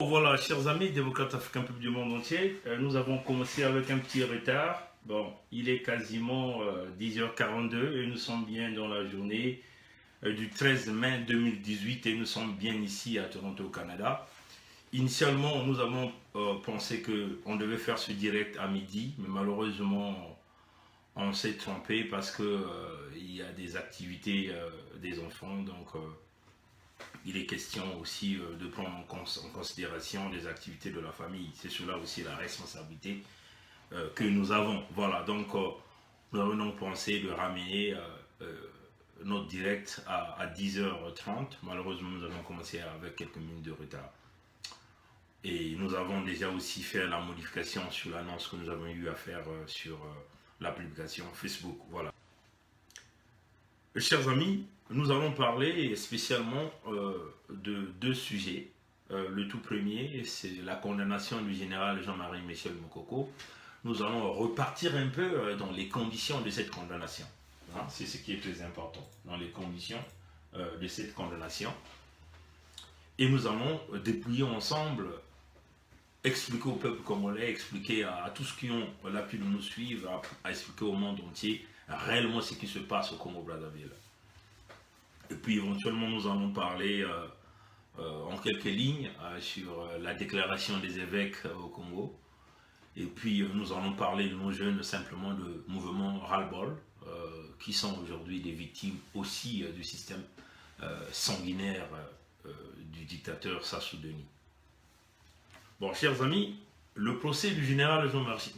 Voilà, chers amis, démocrates africains, peuple du monde entier, nous avons commencé avec un petit retard. Bon, il est quasiment 10h42 et nous sommes bien dans la journée du 13 mai 2018 et nous sommes bien ici à Toronto, au Canada. Initialement, nous avons pensé qu'on devait faire ce direct à midi, mais malheureusement, on s'est trompé parce que il y a des activités des enfants, donc il est question aussi de prendre en considération les activités de la famille. C'est cela aussi la responsabilité que nous avons. Voilà, donc nous avons donc pensé de ramener notre direct à 10h30. Malheureusement, nous avons commencé avec quelques minutes de retard. Et nous avons déjà aussi fait la modification sur l'annonce que nous avons eu à faire sur la publication Facebook. Voilà. Chers amis, nous allons parler spécialement de deux sujets. Le tout premier, c'est la condamnation du général Jean-Marie Michel Mokoko. Nous allons repartir un peu dans les conditions de cette condamnation. Hein, c'est ce qui est très important, dans les conditions de cette condamnation. Et nous allons dépouiller ensemble, expliquer au peuple congolais, expliquer à tous qui ont l'appui de nous suivre, à expliquer au monde entier réellement ce qui se passe au Congo-Brazzaville. Et puis éventuellement nous allons parler en quelques lignes sur la déclaration des évêques au Congo. Et puis nous allons parler de nos jeunes simplement de mouvement ras-le-bol qui sont aujourd'hui des victimes aussi du système sanguinaire du dictateur Sassou Nguesso. Bon, chers amis, le procès du général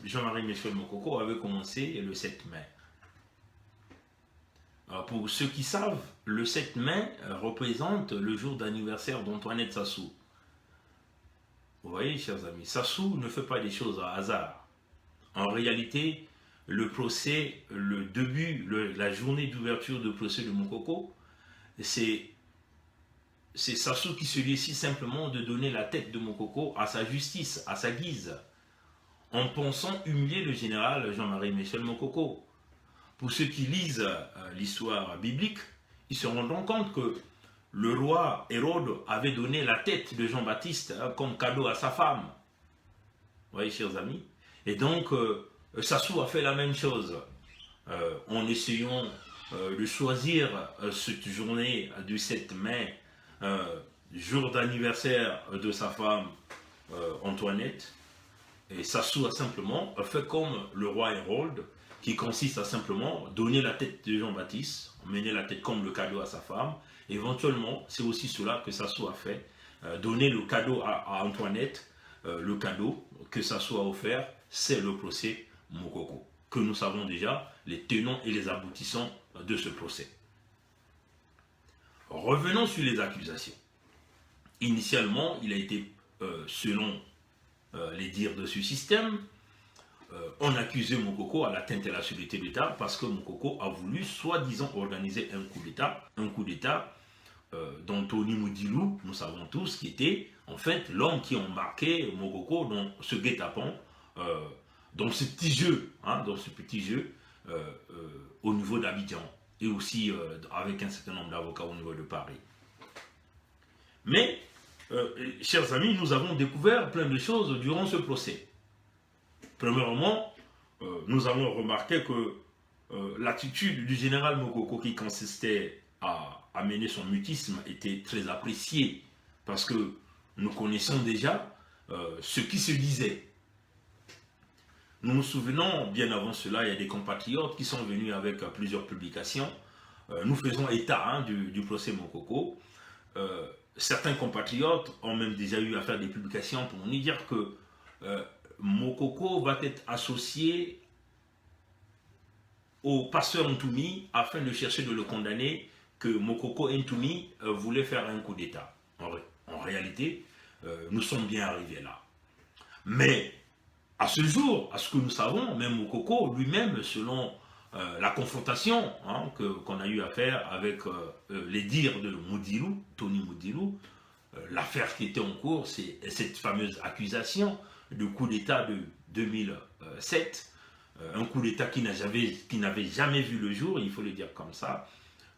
Jean-Marie Michel Mokoko avait commencé le 7 mai. Pour ceux qui savent, le 7 mai représente le jour d'anniversaire d'Antoinette Sassou. Vous voyez, chers amis, Sassou ne fait pas des choses à hasard. En réalité, le procès, le début, la journée d'ouverture du procès de Mokoko, c'est Sassou qui se décide simplement de donner la tête de Mokoko à sa justice, à sa guise, en pensant humilier le général Jean-Marie Michel Mokoko. Pour ceux qui lisent l'histoire biblique, ils se rendront compte que le roi Hérode avait donné la tête de Jean-Baptiste comme cadeau à sa femme. Vous voyez, chers amis. Et donc, Sassou a fait la même chose en essayant de choisir cette journée du 7 mai, jour d'anniversaire de sa femme Antoinette. Et Sassou a simplement fait comme le roi Hérode, qui consiste à simplement donner la tête de Jean-Baptiste, mener la tête comme le cadeau à sa femme. Éventuellement, c'est aussi cela que Sassou a fait, donner le cadeau à Antoinette, le cadeau que Sassou a offert, c'est le procès Mokoko, que nous savons déjà les tenants et les aboutissants de ce procès. Revenons sur les accusations. Initialement, il a été, selon les dires de ce système, on accusait Mokoko à l'atteinte à la sécurité de l'État parce que Mokoko a voulu soi-disant organiser un coup d'État dont Tony Moudilou, nous savons tous, qui était en fait l'homme qui embarquait Mokoko dans ce guet-apens, dans ce petit jeu, au niveau d'Abidjan et aussi avec un certain nombre d'avocats au niveau de Paris. Mais, chers amis, nous avons découvert plein de choses durant ce procès. Premièrement, nous avons remarqué que l'attitude du général Mokoko qui consistait à mener son mutisme était très appréciée parce que nous connaissons déjà ce qui se disait. Nous nous souvenons, bien avant cela, il y a des compatriotes qui sont venus avec plusieurs publications. Nous faisons état du procès Mokoko. Certains compatriotes ont même déjà eu à faire des publications pour nous dire que Mokoko va être associé au pasteur Ntoumi afin de chercher de le condamner, que Mokoko Ntoumi voulait faire un coup d'État. En réalité, nous sommes bien arrivés là. Mais à ce jour, à ce que nous savons, même Mokoko lui-même, selon la confrontation qu'on a eu à faire avec les dires de Moudilou, Tony Moudilou, l'affaire qui était en cours, c'est cette fameuse accusation de coup d'État de 2007, un coup d'État qui n'avait jamais vu le jour, il faut le dire comme ça.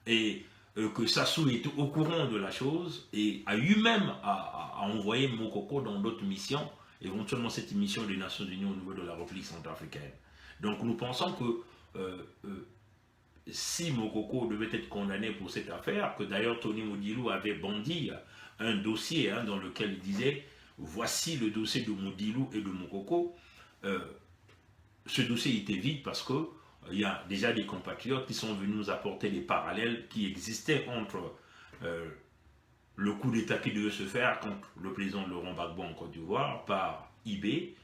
Et que Sassou est au courant de la chose et a eu même à envoyer Mokoko dans d'autres missions, éventuellement cette mission des Nations Unies au niveau de la République centrafricaine. Donc nous pensons que si Mokoko devait être condamné pour cette affaire, que d'ailleurs Tony Modilou avait bandit un dossier dans lequel il disait voici le dossier de Modilou et de Mokoko, ce dossier était vide parce que il y a déjà des compatriotes qui sont venus nous apporter des parallèles qui existaient entre le coup d'État qui devait se faire contre le président Laurent Gbagbo en Côte d'Ivoire par IB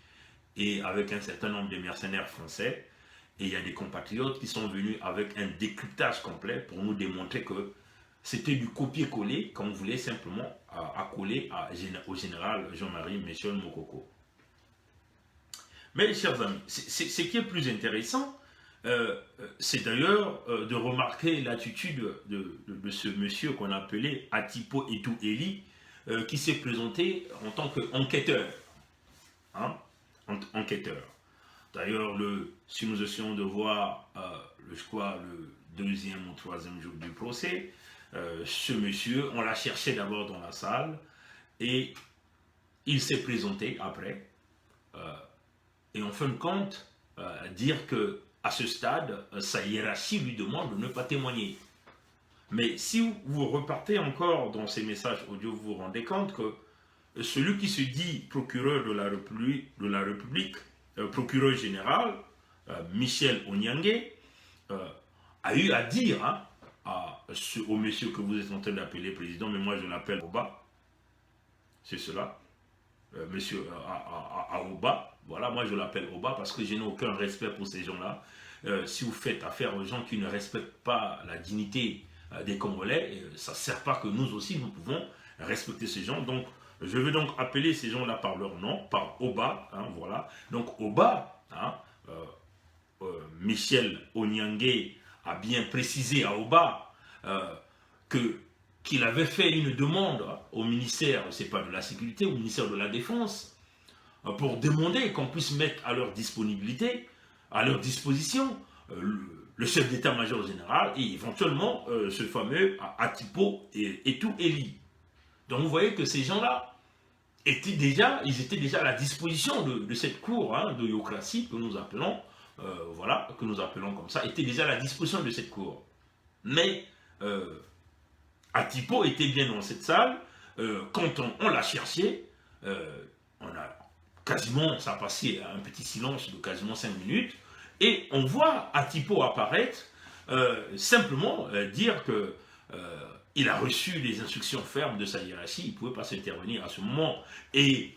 et avec un certain nombre de mercenaires français. Et il y a des compatriotes qui sont venus avec un décryptage complet pour nous démontrer que c'était du copier-coller qu'on voulait simplement accoler au général Jean-Marie Michel Mokoko. Mais chers amis, ce qui est plus intéressant, c'est d'ailleurs de remarquer l'attitude de ce monsieur qu'on appelait Atipo Etou Eli, qui s'est présenté en tant qu'enquêteur. Enquêteur. D'ailleurs, si nous essayons de voir, je crois, le deuxième ou troisième jour du procès, ce monsieur, on l'a cherché d'abord dans la salle et il s'est présenté après. Et en fin de compte, dire que à ce stade, sa hiérarchie lui demande de ne pas témoigner. Mais si vous repartez encore dans ces messages audio, vous vous rendez compte que celui qui se dit procureur de la République, procureur général, Michel Onyangue, a eu à dire au monsieur que vous êtes en train d'appeler président, mais moi je l'appelle Oba, c'est cela, monsieur Oba, voilà, moi je l'appelle Oba parce que je n'ai aucun respect pour ces gens-là. Si vous faites affaire aux gens qui ne respectent pas la dignité des Congolais, ça ne sert pas que nous aussi nous pouvons respecter ces gens. Donc je vais donc appeler ces gens-là par leur nom, par Oba, voilà. Donc Oba, Michel Onyangue a bien précisé à Oba qu'il avait fait une demande au ministère, c'est pas de la sécurité, au ministère de la Défense, pour demander qu'on puisse mettre à leur disponibilité, à leur disposition, le chef d'état-major général et éventuellement ce fameux Atipo Etou Eli. Donc vous voyez que ces gens-là étaient déjà à la disposition de cette cour de Yokrasi que nous appelons, voilà, que nous appelons comme ça, étaient déjà à la disposition de cette cour. Mais Atipo était bien dans cette salle. Quand on l'a cherché, on a quasiment, ça a passé un petit silence de quasiment 5 minutes, et on voit Atipo apparaître, simplement dire que il a reçu des instructions fermes de sa hiérarchie, il ne pouvait pas s'intervenir à ce moment. Et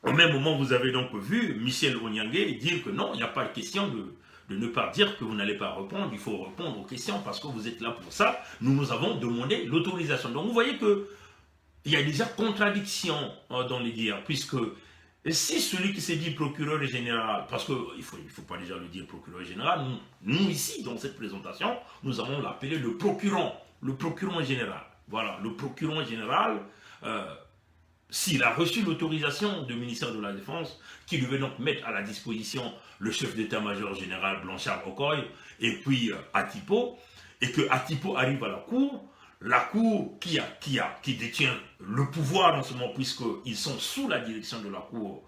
au même moment, vous avez donc vu Michel Onyangue dire que non, il n'y a pas de question de ne pas dire que vous n'allez pas répondre, il faut répondre aux questions parce que vous êtes là pour ça. Nous avons demandé l'autorisation. Donc vous voyez qu'il y a déjà contradiction dans les dires, puisque si celui qui s'est dit procureur général, parce qu'il ne faut pas déjà le dire procureur général, nous ici, dans cette présentation, nous allons l'appeler le procurant général. Voilà, le procurant général, s'il a reçu l'autorisation du ministère de la Défense, qui devait donc mettre à la disposition le chef d'état-major général Blanchard Okoye et puis Atipo, et que Atipo arrive à la cour qui détient le pouvoir en ce moment, puisqu'ils sont sous la direction de la cour,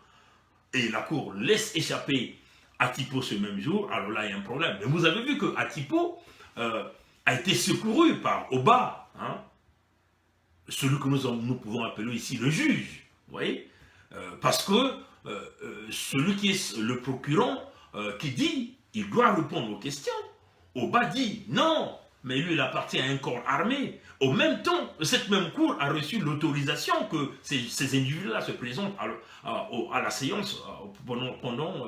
et la cour laisse échapper Atipo ce même jour, alors là il y a un problème. Mais vous avez vu que Atipo a été secouru par Oba, celui que nous pouvons appeler ici le juge, vous voyez, parce que celui qui est le procurant qui dit il doit répondre aux questions, Oba dit non, mais lui il appartient à un corps armé. Au même temps, cette même cour a reçu l'autorisation que ces individus-là se présentent à la séance pendant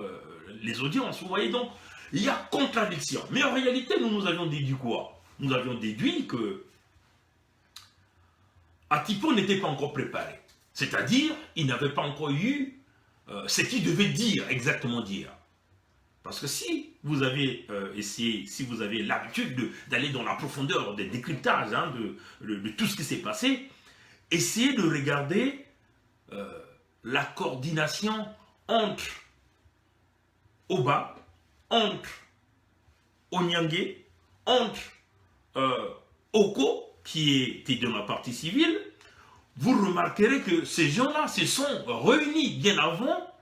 les audiences, vous voyez. Donc il y a contradiction, mais en réalité nous avions déduit quoi? Nous avions déduit que Atipo n'était pas encore préparé. C'est-à-dire, il n'avait pas encore eu ce qu'il devait dire, exactement dire. Parce que si vous avez essayé, si vous avez l'habitude d'aller dans la profondeur des décryptages de tout ce qui s'est passé, essayez de regarder la coordination entre Oba, entre Onyangue, entre Oko, qui était de la partie civile, vous remarquerez que ces gens-là se sont réunis bien avant,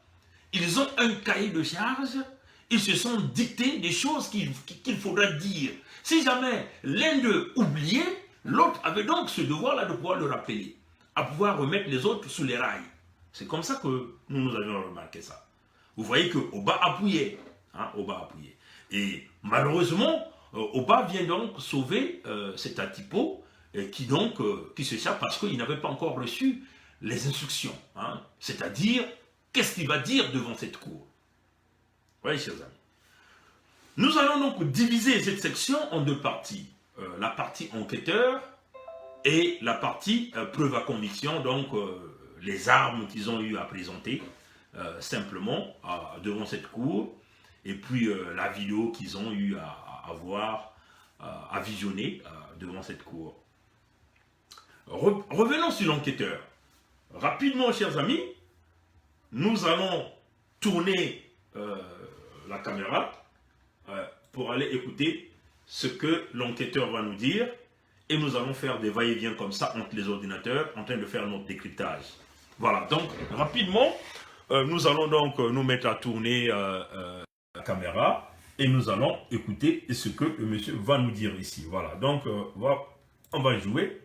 ils ont un cahier de charge, ils se sont dictés des choses qu'il faudra dire. Si jamais l'un d'eux oubliait, l'autre avait donc ce devoir-là de pouvoir le rappeler, à pouvoir remettre les autres sous les rails. C'est comme ça que nous avions remarqué ça. Vous voyez que Oba appuyait. Hein, Oba appuyait. Et malheureusement, Oba vient donc sauver cet Atipo qui s'échappe parce qu'il n'avait pas encore reçu les instructions. Hein, c'est-à-dire, qu'est-ce qu'il va dire devant cette cour? Oui, chers amis. Nous allons donc diviser cette section en deux parties. La partie enquêteur et la partie preuve à conviction, donc les armes qu'ils ont eu à présenter simplement devant cette cour, et puis la vidéo qu'ils ont eu à voir, à visionner devant cette cour. Revenons sur l'enquêteur. Rapidement, chers amis, nous allons tourner la caméra pour aller écouter ce que l'enquêteur va nous dire, et nous allons faire des va-et-vient comme ça entre les ordinateurs en train de faire notre décryptage. Voilà, donc rapidement, nous allons donc nous mettre à tourner la caméra et nous allons écouter ce que le monsieur va nous dire ici. Voilà, donc on va jouer.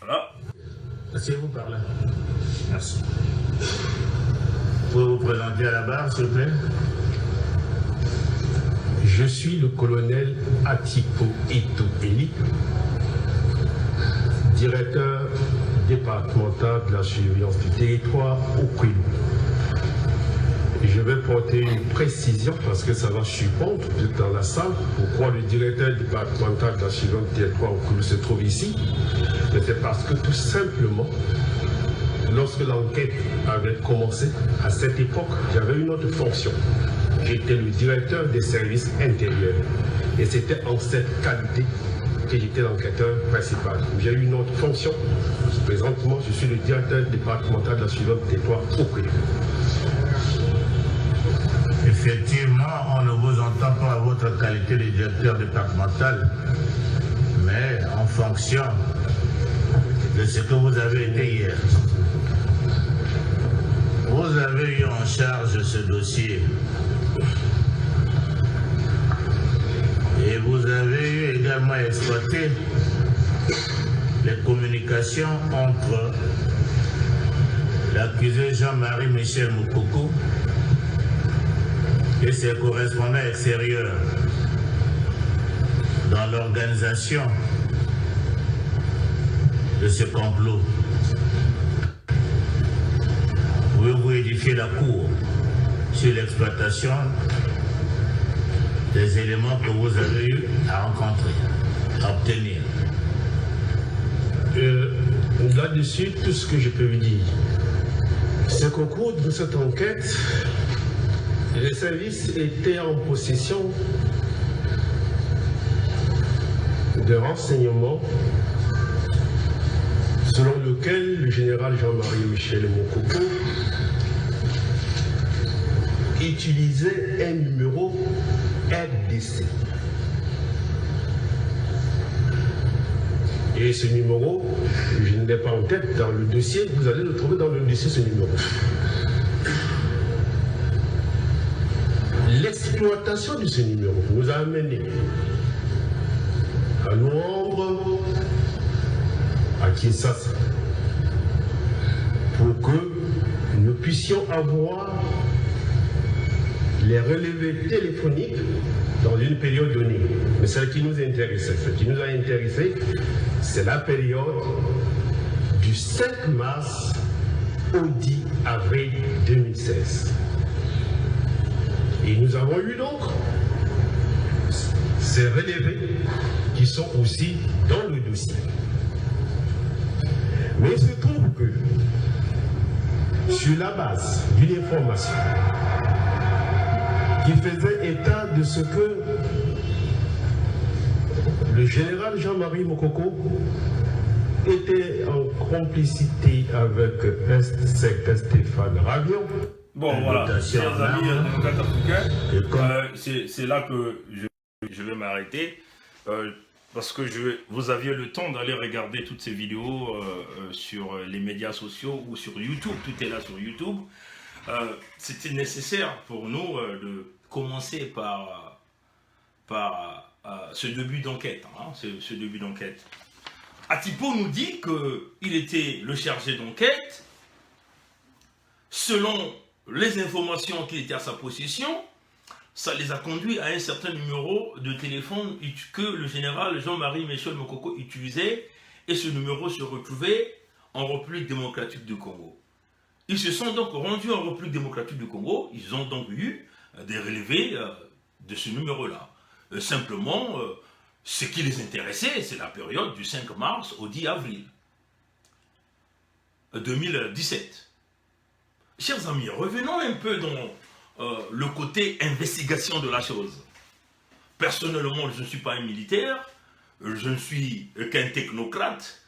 Voilà. Asseyez-vous par là. Merci. Vous pouvez vous présenter à la barre, s'il vous plaît? Je suis le colonel Atipo Ito Eli, directeur départemental de la surveillance du territoire au Kwilu. Je vais porter une précision parce que ça va surprendre dans la salle pourquoi le directeur départemental de la surveillance du territoire au Kwilu se trouve ici. Mais c'est parce que tout simplement, lorsque l'enquête avait commencé, à cette époque, j'avais une autre fonction. J'étais le directeur des services intérieurs. Et c'était en cette qualité que j'étais l'enquêteur principal. J'ai eu une autre fonction. Présentement, je suis le directeur départemental de la surveillance du territoire au Kwilu. Effectivement, on ne vous entend pas à votre qualité de directeur départemental, mais en fonction de ce que vous avez été hier. Vous avez eu en charge ce dossier et vous avez eu également exploité les communications entre l'accusé Jean-Marie Michel Moukoko et ses correspondants extérieurs dans l'organisation de ce complot. Pouvez-vous édifier la cour sur l'exploitation des éléments que vous avez eu à rencontrer, à obtenir? Là-dessus, tout ce que je peux vous dire, c'est qu'au cours de cette enquête, les services étaient en possession de renseignements selon lequel le général Jean-Marie Michel Moukoko utilisait un numéro RDC. Et ce numéro, je ne l'ai pas en tête dans le dossier, vous allez le trouver dans le dossier, ce numéro. L'exploitation de ce numéro nous a amené à Luandre, à Kinshasa, pour que nous puissions avoir les relevés téléphoniques dans une période donnée. Mais celle qui nous intéressait, ce qui nous a intéressé, c'est la période du 5 mars au 10 avril 2016. Et nous avons eu donc ces relevés qui sont aussi dans le dossier. Mais il se trouve que sur la base d'une information qui faisait état de ce que le général Jean-Marie Moukoko était en complicité avec un certain Stéphane Rabion. Bon, voilà, chers amis démocrates africains, c'est là que je vais m'arrêter. parce que vous aviez le temps d'aller regarder toutes ces vidéos sur les médias sociaux ou sur YouTube, tout est là sur YouTube. C'était nécessaire pour nous de commencer par ce début d'enquête. Hein, ce début d'enquête. Atipo nous dit qu'il était le chargé d'enquête. Selon les informations qui étaient à sa possession, ça les a conduits à un certain numéro de téléphone que le général Jean-Marie Michel Mokoko utilisait, et ce numéro se retrouvait en République démocratique du Congo. Ils se sont donc rendus en République démocratique du Congo, ils ont donc eu des relevés de ce numéro-là. Simplement, ce qui les intéressait, c'est la période du 5 mars au 10 avril 2017. Chers amis, revenons un peu dans le côté investigation de la chose. Personnellement, je ne suis pas un militaire, je ne suis qu'un technocrate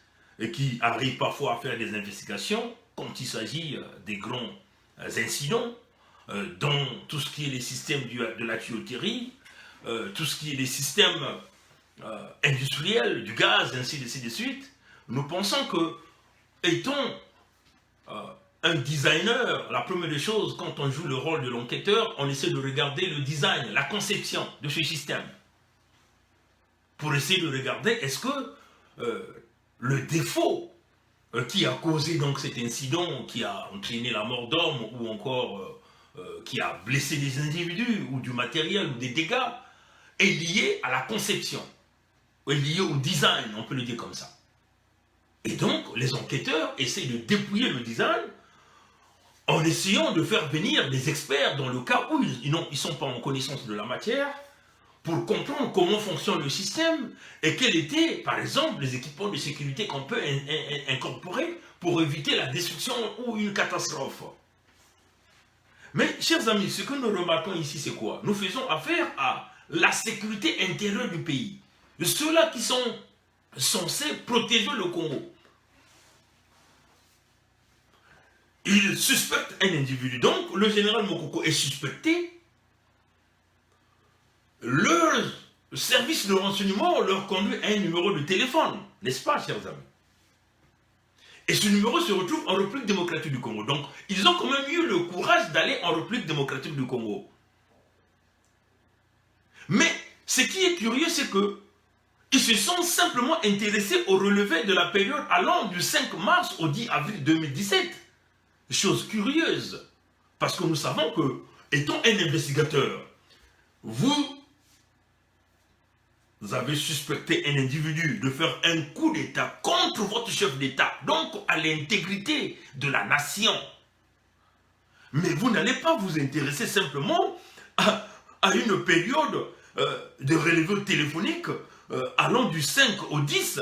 qui arrive parfois à faire des investigations quand il s'agit des grands incidents dans tout ce qui est les systèmes de la tuyauterie, tout ce qui est les systèmes industriels, du gaz, ainsi de suite. Nous pensons que, étant un designer, la première des choses, quand on joue le rôle de l'enquêteur, on essaie de regarder le design, la conception de ce système. Pour essayer de regarder, est-ce que le défaut qui a causé donc cet incident, qui a entraîné la mort d'hommes, ou encore qui a blessé des individus, ou du matériel, ou des dégâts, est lié à la conception, est lié au design, on peut le dire comme ça. Et donc, les enquêteurs essaient de dépouiller le design en essayant de faire venir des experts dans le cas où ils ne sont pas en connaissance de la matière pour comprendre comment fonctionne le système et quels étaient, par exemple, les équipements de sécurité qu'on peut incorporer pour éviter la destruction ou une catastrophe. Mais, chers amis, ce que nous remarquons ici, c'est quoi? Nous faisons affaire à la sécurité intérieure du pays. Ceux-là qui sont censés protéger le Congo. Ils suspectent un individu. Donc, le général Mokoko est suspecté. Leur service de renseignement leur conduit à un numéro de téléphone. N'est-ce pas, chers amis? Et ce numéro se retrouve en République démocratique du Congo. Donc, ils ont quand même eu le courage d'aller en République démocratique du Congo. Mais, ce qui est curieux, c'est que ils se sont simplement intéressés au relevé de la période allant du 5 mars au 10 avril 2017. Chose curieuse, parce que nous savons que, étant un investigateur, vous avez suspecté un individu de faire un coup d'État contre votre chef d'État, donc à l'intégrité de la nation. Mais vous n'allez pas vous intéresser simplement à une période de relevé téléphonique allant du 5 au 10,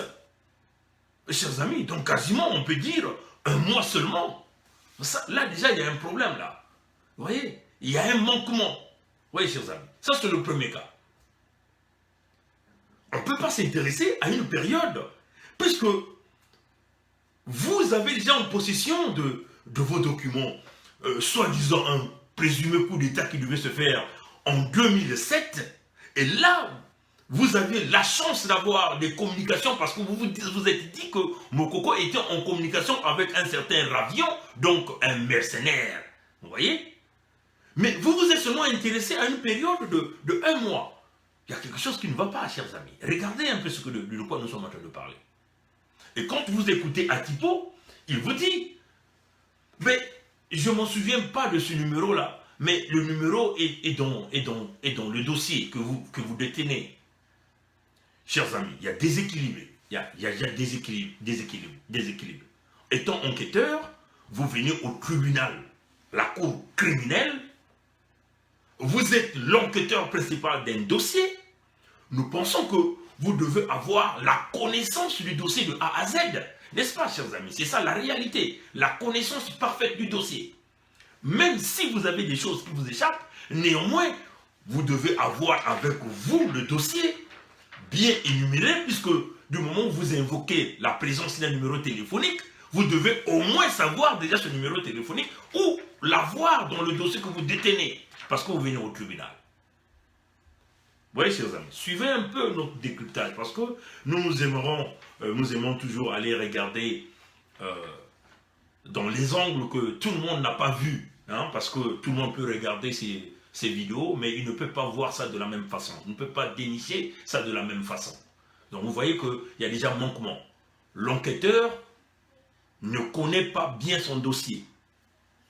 chers amis, donc quasiment on peut dire un mois seulement. Ça, là déjà il y a un problème là. Vous voyez, il y a un manquement. Vous voyez, chers amis, ça c'est le premier cas. On ne peut pas s'intéresser à une période, puisque vous avez déjà en possession de vos documents, soi-disant un présumé coup d'État qui devait se faire en 2007, et là, vous avez la chance d'avoir des communications parce que vous êtes dit que Mokoko était en communication avec un certain Ravion, donc un mercenaire. Vous voyez? Mais vous vous êtes seulement intéressé à une période de 1 mois. Il y a quelque chose qui ne va pas, chers amis. Regardez un peu de quoi nous sommes en train de parler. Et quand vous écoutez Atipo, il vous dit, mais je ne m'en souviens pas de ce numéro-là, mais le numéro est dans le dossier que vous détenez. Chers amis, il y a déséquilibre. Il y a déséquilibre. Étant enquêteur, vous venez au tribunal, la cour criminelle, vous êtes l'enquêteur principal d'un dossier. Nous pensons que vous devez avoir la connaissance du dossier de A à Z. N'est-ce pas, chers amis? C'est ça la réalité. La connaissance parfaite du dossier. Même si vous avez des choses qui vous échappent, néanmoins, vous devez avoir avec vous le dossier bien énuméré, puisque du moment où vous invoquez la présence d'un numéro téléphonique, vous devez au moins savoir déjà ce numéro téléphonique ou l'avoir dans le dossier que vous détenez, parce que vous venez au tribunal. voyez, chers amis, suivez un peu notre décryptage, parce que nous aimons toujours aller regarder dans les angles que tout le monde n'a pas vu, hein, parce que tout le monde peut regarder ces vidéos, mais il ne peut pas voir ça de la même façon, il ne peut pas dénicher ça de la même façon. Donc vous voyez qu'il y a déjà manquement. L'enquêteur ne connaît pas bien son dossier,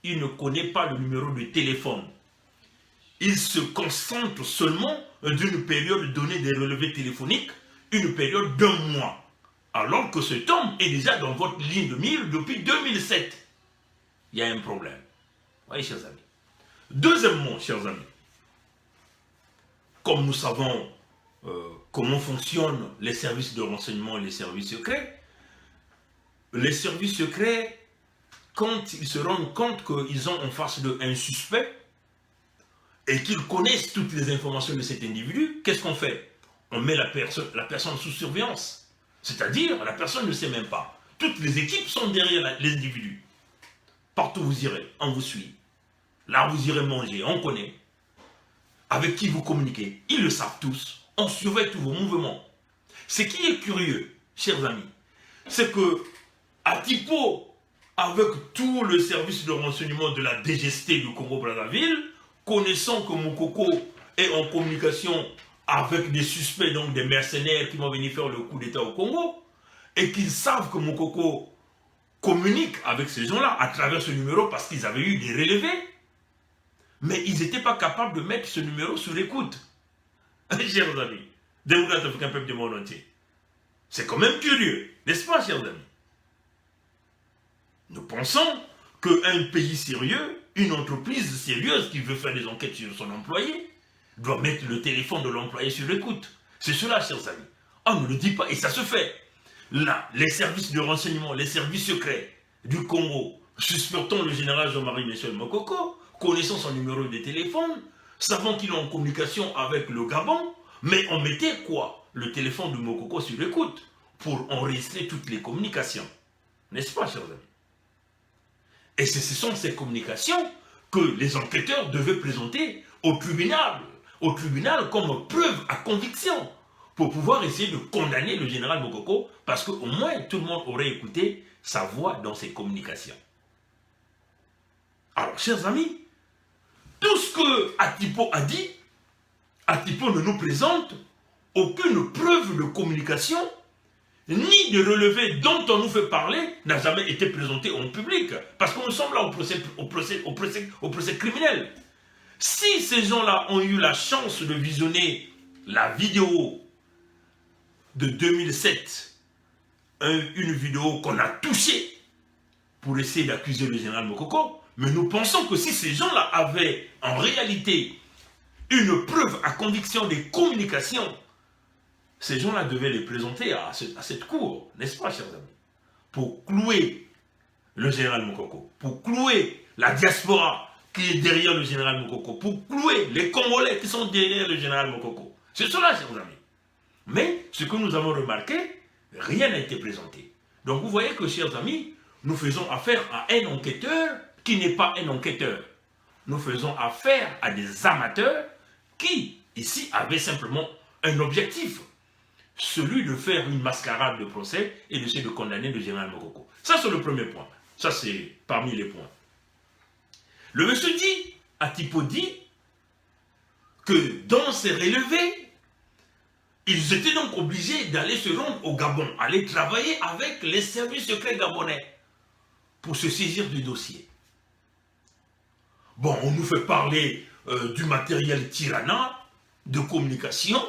il ne connaît pas le numéro de téléphone, il se concentre seulement d'une période donnée des relevés téléphoniques, une période d'1 mois, alors que cet homme est déjà dans votre ligne de mire depuis 2007. Il y a un problème. Vous voyez, chers amis. Deuxièmement, chers amis, comme nous savons comment fonctionnent les services de renseignement et les services secrets, quand ils se rendent compte qu'ils ont en face d'eux un suspect, et qu'ils connaissent toutes les informations de cet individu, qu'est-ce qu'on fait? On met la personne sous surveillance. C'est-à-dire, la personne ne sait même pas. Toutes les équipes sont derrière l'individu. Partout où vous irez, on vous suit. Là où vous irez manger, on connaît. Avec qui vous communiquez, ils le savent tous. On surveille tous vos mouvements. Ce qui est curieux, chers amis, c'est que Atipo, avec tout le service de renseignement de la DGST du Congo-Brazzaville, connaissant que Moukoko est en communication avec des suspects, donc des mercenaires qui vont venir faire le coup d'État au Congo, et qu'ils savent que Moukoko communique avec ces gens-là à travers ce numéro parce qu'ils avaient eu des relevés, mais ils n'étaient pas capables de mettre ce numéro sur l'écoute. Chers amis, démocrates africains, peuple du monde entier, c'est quand même curieux, n'est-ce pas, chers amis? Nous pensons qu'un pays sérieux, une entreprise sérieuse qui veut faire des enquêtes sur son employé, doit mettre le téléphone de l'employé sur l'écoute. C'est cela, chers amis. On ne le dit pas, et ça se fait. Là, les services de renseignement, les services secrets du Congo, suspectant le général Jean-Marie Michel Moukoko, connaissant son numéro de téléphone, savant qu'il est en communication avec le Gabon, mais on mettait quoi? Le téléphone de Moukoko sur l'écoute, pour enregistrer toutes les communications. N'est-ce pas, chers amis? Et ce sont ces communications que les enquêteurs devaient présenter au tribunal comme preuve à conviction, pour pouvoir essayer de condamner le général Moukoko, parce qu'au moins tout le monde aurait écouté sa voix dans ses communications. Alors, chers amis, tout ce que Atipo a dit, Atipo ne nous présente aucune preuve de communication, ni de relevé dont on nous fait parler, n'a jamais été présenté en public. Parce que nous sommes là au procès criminel. Si ces gens-là ont eu la chance de visionner la vidéo de 2007, une vidéo qu'on a touchée pour essayer d'accuser le général Moukoko, mais nous pensons que si ces gens-là avaient en réalité une preuve à conviction des communications, ces gens-là devaient les présenter à cette cour, n'est-ce pas, chers amis? Pour clouer le général Moukoko, pour clouer la diaspora qui est derrière le général Moukoko, pour clouer les Congolais qui sont derrière le général Moukoko. C'est cela, chers amis. Mais ce que nous avons remarqué, rien n'a été présenté. Donc vous voyez que, chers amis, nous faisons affaire à un enquêteur qui n'est pas un enquêteur. Nous faisons affaire à des amateurs qui, ici, avaient simplement un objectif, celui de faire une mascarade de procès et d'essayer de condamner le général Moukoko. Ça, c'est le premier point. Ça, c'est parmi les points. Le monsieur dit, Atipo dit, que dans ces relevés, ils étaient donc obligés d'aller se rendre au Gabon, aller travailler avec les services secrets gabonais pour se saisir du dossier. Bon, on nous fait parler du matériel Tirana, de communication.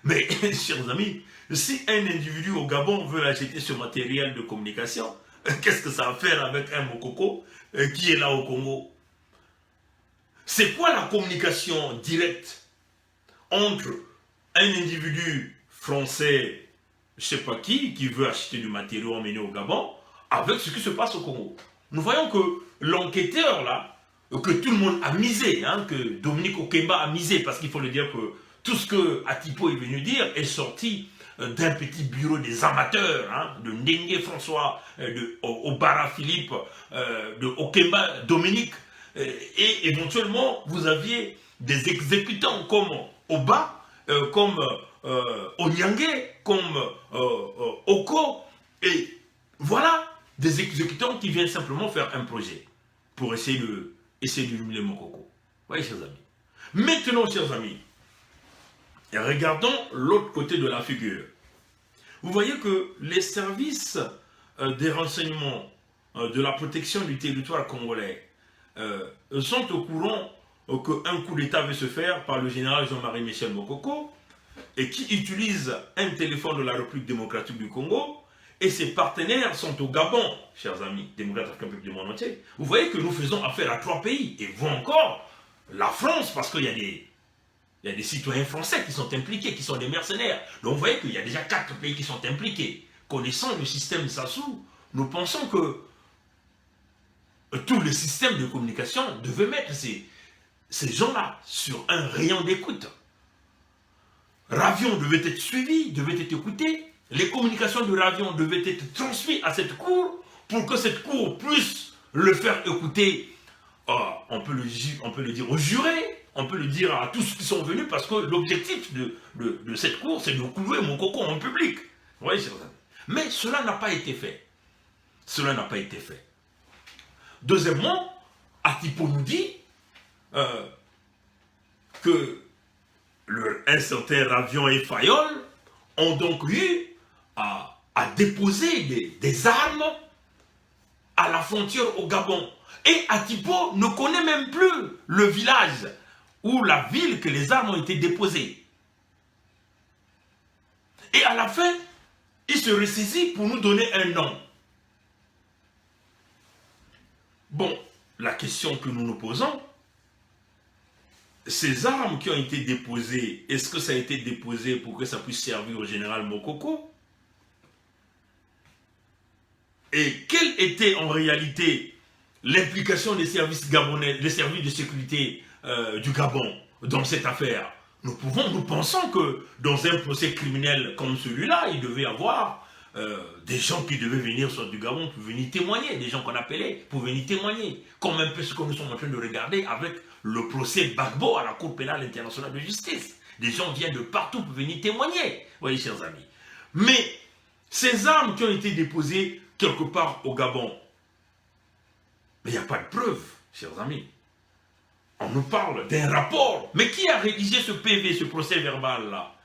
Mais, chers amis, si un individu au Gabon veut acheter ce matériel de communication, qu'est-ce que ça va faire avec un Moukoko qui est là au Congo? C'est quoi la communication directe entre un individu français, je ne sais pas qui veut acheter du matériel emmené au Gabon, avec ce qui se passe au Congo? Nous voyons que l'enquêteur là, que tout le monde a misé, hein, que Dominique Okemba a misé, parce qu'il faut le dire que tout ce que Atipo est venu dire est sorti d'un petit bureau des amateurs, hein, de Ndengue François, de Obara Philippe, de Okemba Dominique, et éventuellement vous aviez des exécutants comme Oba, comme Onyangé, comme Oko, et voilà, des exécutants qui viennent simplement faire un projet pour essayer d'humilier Mokoko. Vous voyez, chers amis. Maintenant, chers amis, regardons l'autre côté de la figure. Vous voyez que les services des renseignements de la protection du territoire congolais sont au courant qu'un coup d'État veut se faire par le général Jean-Marie Michel Mokoko et qui utilise un téléphone de la République démocratique du Congo et ses partenaires sont au Gabon, chers amis, démocrates africains du monde entier. Vous voyez que nous faisons affaire à 3 pays et vous encore, la France, parce qu'il y a des citoyens français qui sont impliqués, qui sont des mercenaires. Donc vous voyez qu'il y a déjà 4 pays qui sont impliqués. Connaissant le système Sassou, nous pensons que tout le système de communication devait mettre ces gens-là sur un rayon d'écoute. Ravion devait être suivi, devait être écouté. Les communications de Ravion devaient être transmises à cette cour pour que cette cour puisse le faire écouter. On peut le dire aux jurés, on peut le dire à tous ceux qui sont venus parce que l'objectif de cette cour, c'est de clouer Mokoko en public. Vous voyez, chers amis. Mais cela n'a pas été fait. Cela n'a pas été fait. Deuxièmement, Atipo nous dit que un certain Ravion et Fayol ont donc eu à déposer des armes à la frontière au Gabon. Et Atipo ne connaît même plus le village ou la ville que les armes ont été déposées. Et à la fin, il se ressaisit pour nous donner un nom. Bon, la question que nous nous posons, ces armes qui ont été déposées, est-ce que ça a été déposé pour que ça puisse servir au général Mokoko? Et quelle était en réalité l'implication des services gabonais, des services de sécurité du Gabon dans cette affaire? Nous pensons que dans un procès criminel comme celui-là, il devait y avoir des gens qui devaient venir sur du Gabon pour venir témoigner, des gens qu'on appelait pour venir témoigner, comme un peu ce que nous sommes en train de regarder avec le procès Gbagbo à la Cour pénale internationale de justice. Des gens viennent de partout pour venir témoigner, vous voyez, chers amis. Mais ces armes qui ont été déposées quelque part au Gabon, mais il n'y a pas de preuve, chers amis. On nous parle d'un rapport, mais qui a rédigé ce PV, ce procès verbal-là?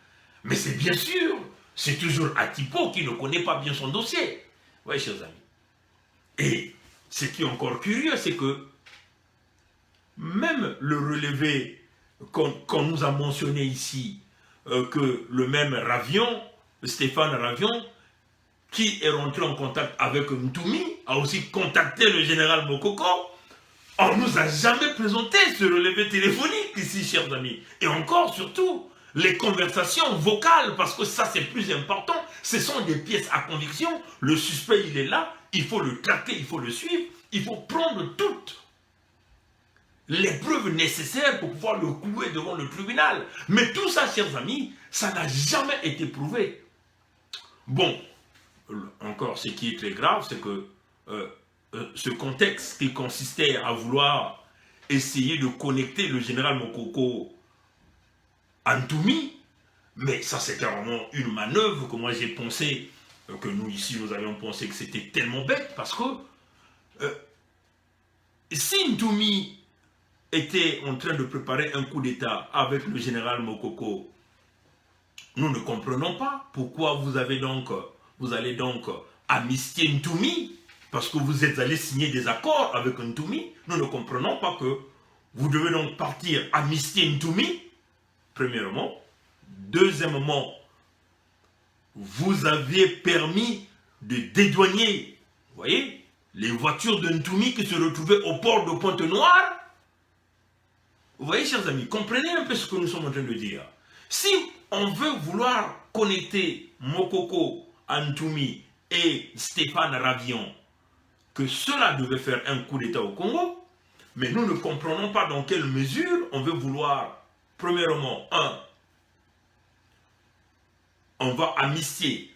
Mais c'est bien sûr, c'est toujours Atipo qui ne connaît pas bien son dossier. Vous voyez, chers amis. Et ce qui est encore curieux, c'est que même le relevé qu'on nous a mentionné ici, que le même Ravion, Stéphane Ravion, qui est rentré en contact avec Ntoumi, a aussi contacté le général Mokoko, on ne nous a jamais présenté ce relevé téléphonique ici, chers amis. Et encore, surtout, les conversations vocales, parce que ça c'est plus important, ce sont des pièces à conviction. Le suspect, il est là, il faut le traiter, il faut le suivre, il faut prendre toutes les preuves nécessaires pour pouvoir le clouer devant le tribunal. Mais tout ça, chers amis, ça n'a jamais été prouvé. Bon, encore, ce qui est très grave, c'est que ce contexte qui consistait à vouloir essayer de connecter le général Mokoko à Ntoumi, mais ça c'était vraiment une manœuvre que moi j'ai pensé, que nous ici nous avions pensé que c'était tellement bête, parce que si Ntoumi était en train de préparer un coup d'État avec le général Mokoko, nous ne comprenons pas pourquoi vous allez donc amnistier Ntoumi, parce que vous êtes allé signer des accords avec Ntoumi. Nous ne comprenons pas que vous devez donc partir amnistier Ntoumi, premièrement. Deuxièmement, vous aviez permis de dédouaner, vous voyez, les voitures de Ntoumi qui se retrouvaient au port de Pointe-Noire. Vous voyez, chers amis, comprenez un peu ce que nous sommes en train de dire. Si on veut vouloir connecter Mokoko, Ntoumi et Stéphane Ravion, que cela devait faire un coup d'État au Congo, mais nous ne comprenons pas dans quelle mesure on veut vouloir, premièrement, on va amnistier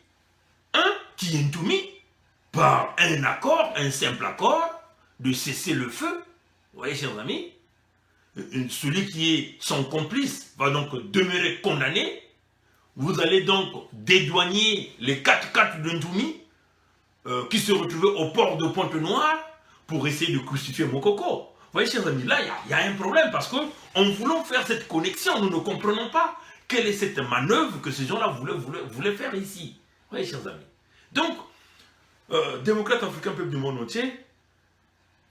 un qui est Ntoumi par un accord, un simple accord de cesser le feu, vous voyez, chers amis. celui qui est son complice va donc demeurer condamné. Vous allez donc dédouaner les 4x4 de Ntoumi qui se retrouvaient au port de Pointe-Noire pour essayer de crucifier Mokoko. Vous voyez, chers amis, là, il y a un problème parce qu'en voulant faire cette connexion, nous ne comprenons pas quelle est cette manœuvre que ces gens-là voulaient faire ici. Vous voyez, chers amis. Donc, démocrates africains, peuple du monde entier,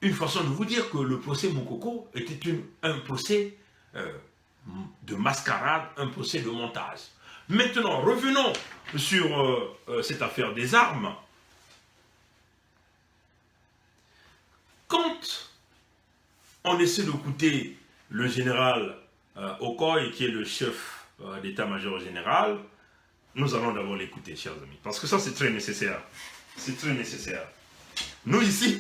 une façon de vous dire que le procès Mokoko était un procès de mascarade, un procès de montage. Maintenant, revenons sur cette affaire des armes. Quand on essaie d'écouter le général Okoye, qui est le chef d'état-major général, nous allons d'abord l'écouter, chers amis, parce que ça c'est très nécessaire. C'est très nécessaire. Nous ici,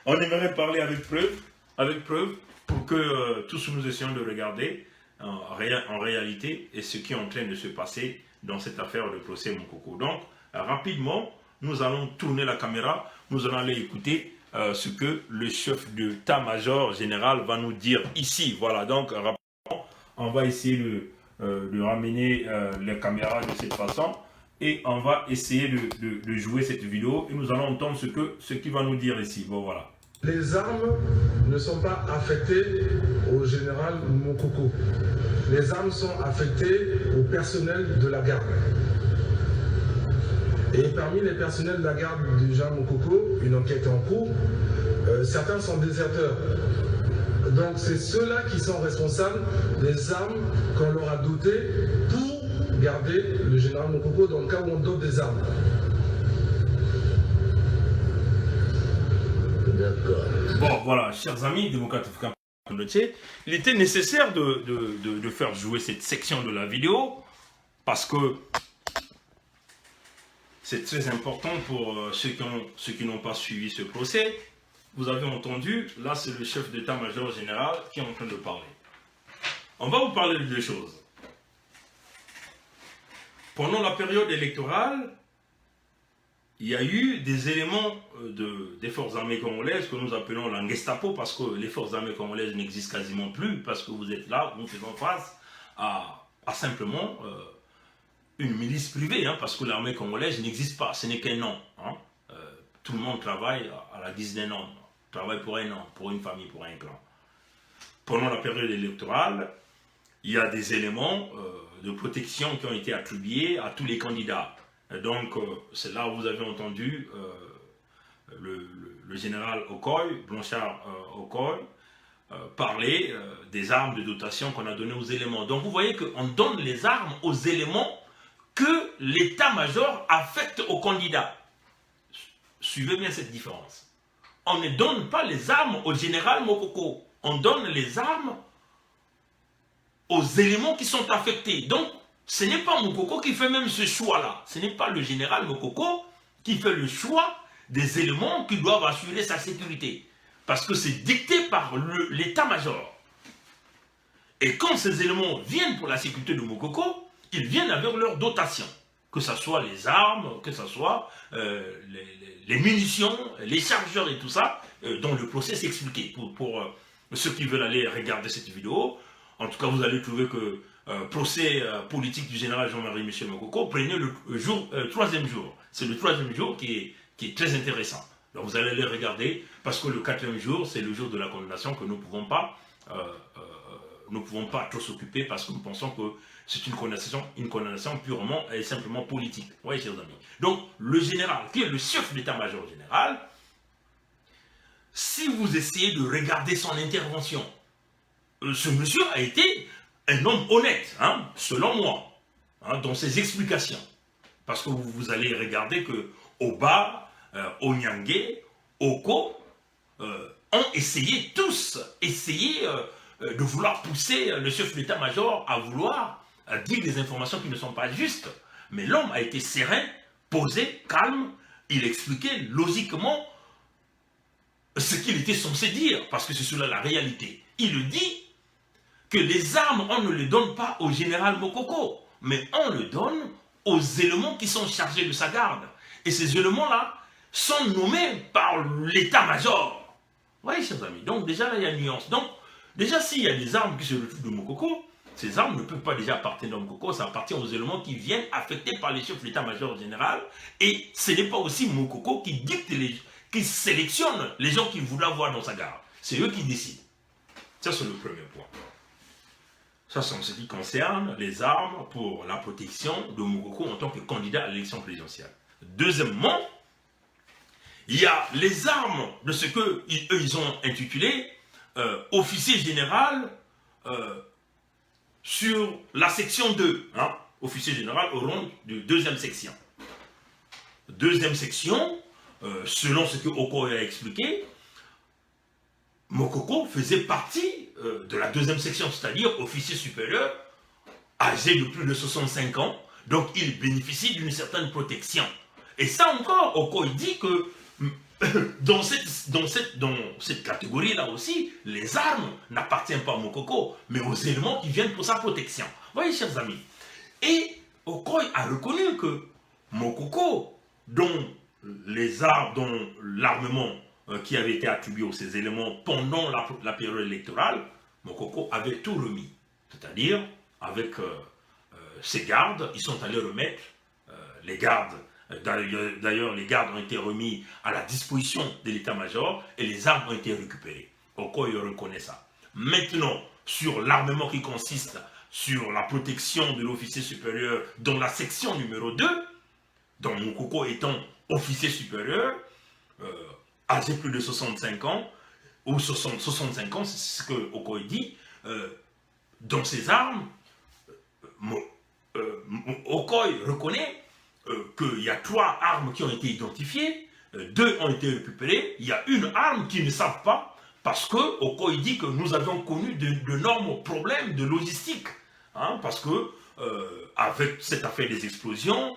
on aimerait parler avec preuve, pour que tous nous essayons de regarder en réalité et ce qui est en train de se passer dans cette affaire de procès Mokoko. Donc, rapidement, nous allons tourner la caméra, nous allons aller écouter ce que le chef d'état-major général va nous dire ici. Voilà, donc rapidement, on va essayer de ramener les caméras de cette façon et on va essayer de jouer cette vidéo et nous allons entendre ce qu'il va nous dire ici. Bon, voilà. Les armes ne sont pas affectées au général Mokoko. Les armes sont affectées au personnel de la garde. Et parmi les personnels de la garde du général Mokoko, une enquête est en cours, certains sont déserteurs. Donc c'est ceux-là qui sont responsables des armes qu'on leur a dotées pour garder le général Mokoko dans le cas où on dote des armes. Bon, voilà, chers amis, démocrates africains, il était nécessaire de faire jouer cette section de la vidéo parce que c'est très important pour ceux qui n'ont pas suivi ce procès. Vous avez entendu, là c'est le chef d'état-major général qui est en train de parler. On va vous parler de deux choses. Pendant la période électorale, il y a eu des éléments des forces armées congolaises que nous appelons la Gestapo parce que les forces armées congolaises n'existent quasiment plus parce que vous êtes là, nous faisons face à simplement une milice privée, hein, parce que l'armée congolaise n'existe pas, ce n'est qu'un nom. Hein. Tout le monde travaille à la guise d'un nom, travaille pour un nom, pour une famille, pour un clan. Pendant la période électorale, il y a des éléments de protection qui ont été attribués à tous les candidats. Donc, c'est là où vous avez entendu le général Okoye, Blanchard Okoye, parler des armes de dotation qu'on a données aux éléments. Donc, vous voyez qu'on donne les armes aux éléments que l'état-major affecte aux candidats. Suivez bien cette différence. On ne donne pas les armes au général Mokoko. On donne les armes aux éléments qui sont affectés. Donc, ce n'est pas Mokoko qui fait même ce choix-là. Ce n'est pas le général Mokoko qui fait le choix des éléments qui doivent assurer sa sécurité. Parce que c'est dicté par l'état-major. Et quand ces éléments viennent pour la sécurité de Mokoko, ils viennent avec leur dotation. Que ce soit les armes, que ce soit les munitions, les chargeurs et tout ça, dont le procès s'est expliqué. Pour ceux qui veulent aller regarder cette vidéo, en tout cas vous allez trouver que procès politique du général Jean-Marie Michel Mokoko, prenez le troisième jour. C'est le troisième jour qui est très intéressant. Donc vous allez le regarder, parce que le quatrième jour, c'est le jour de la condamnation que nous ne pouvons pas trop s'occuper, parce que nous pensons que c'est une condamnation purement et simplement politique. Vous voyez, chers amis. Donc, le général, qui est le chef d'état-major général, si vous essayez de regarder son intervention, ce monsieur a été un homme honnête, hein, selon moi, hein, dans ses explications. Parce que vous allez regarder que Oba, Onyangue, Oko ont essayé tous, de vouloir pousser le chef d'état-major à vouloir dire des informations qui ne sont pas justes. Mais l'homme a été serein, posé, calme, il expliquait logiquement ce qu'il était censé dire, parce que c'est cela la réalité. Il dit que les armes, on ne les donne pas au général Mokoko, mais on le donne aux éléments qui sont chargés de sa garde. Et ces éléments-là sont nommés par l'état-major. Vous voyez, chers amis, donc déjà là, il y a une nuance. Donc, Déjà, s'il y a des armes qui se retrouvent de Mokoko, ces armes ne peuvent pas déjà appartenir à Mokoko, ça appartient aux éléments qui viennent affectés par les chefs de l'état-major général, et ce n'est pas aussi Mokoko qui dicte, qui sélectionne les gens qu'il voudra voir dans sa garde. C'est eux qui décident. Ça, c'est le premier point. Ça, c'est en ce qui concerne les armes pour la protection de Mokoko en tant que candidat à l'élection présidentielle. Deuxièmement, il y a les armes de ce qu'eux, ils ont intitulé officier général sur la section 2. Hein, officier général au rang de deuxième section. Deuxième section, selon ce que Okoye a expliqué, Mokoko faisait partie de la deuxième section, c'est-à-dire officier supérieur, âgé de plus de 65 ans, donc il bénéficie d'une certaine protection. Et ça encore, Okoye dit que dans cette catégorie-là aussi, les armes n'appartiennent pas à Mokoko, mais aux éléments qui viennent pour sa protection. Voyez, chers amis. Et Okoye a reconnu que Mokoko, dont l'armement qui avait été attribué à ces éléments pendant la période électorale, Mokoko avait tout remis. C'est-à-dire, avec ses gardes, ils sont allés remettre les gardes. D'ailleurs, les gardes ont été remis à la disposition de l'état-major et les armes ont été récupérées. Okoye reconnaît ça. Maintenant, sur l'armement qui consiste sur la protection de l'officier supérieur dans la section numéro 2, dont Mokoko étant officier supérieur, âgé plus de 65 ans, ou 65 ans, c'est ce que Okoye dit, dans ses armes, Okoye reconnaît qu'il y a 3 armes qui ont été identifiées, 2 ont été récupérées, il y a une arme qu'ils ne savent pas, parce que Okoye dit que nous avons connu d'énormes problèmes de logistique, hein, parce que avec cette affaire des explosions,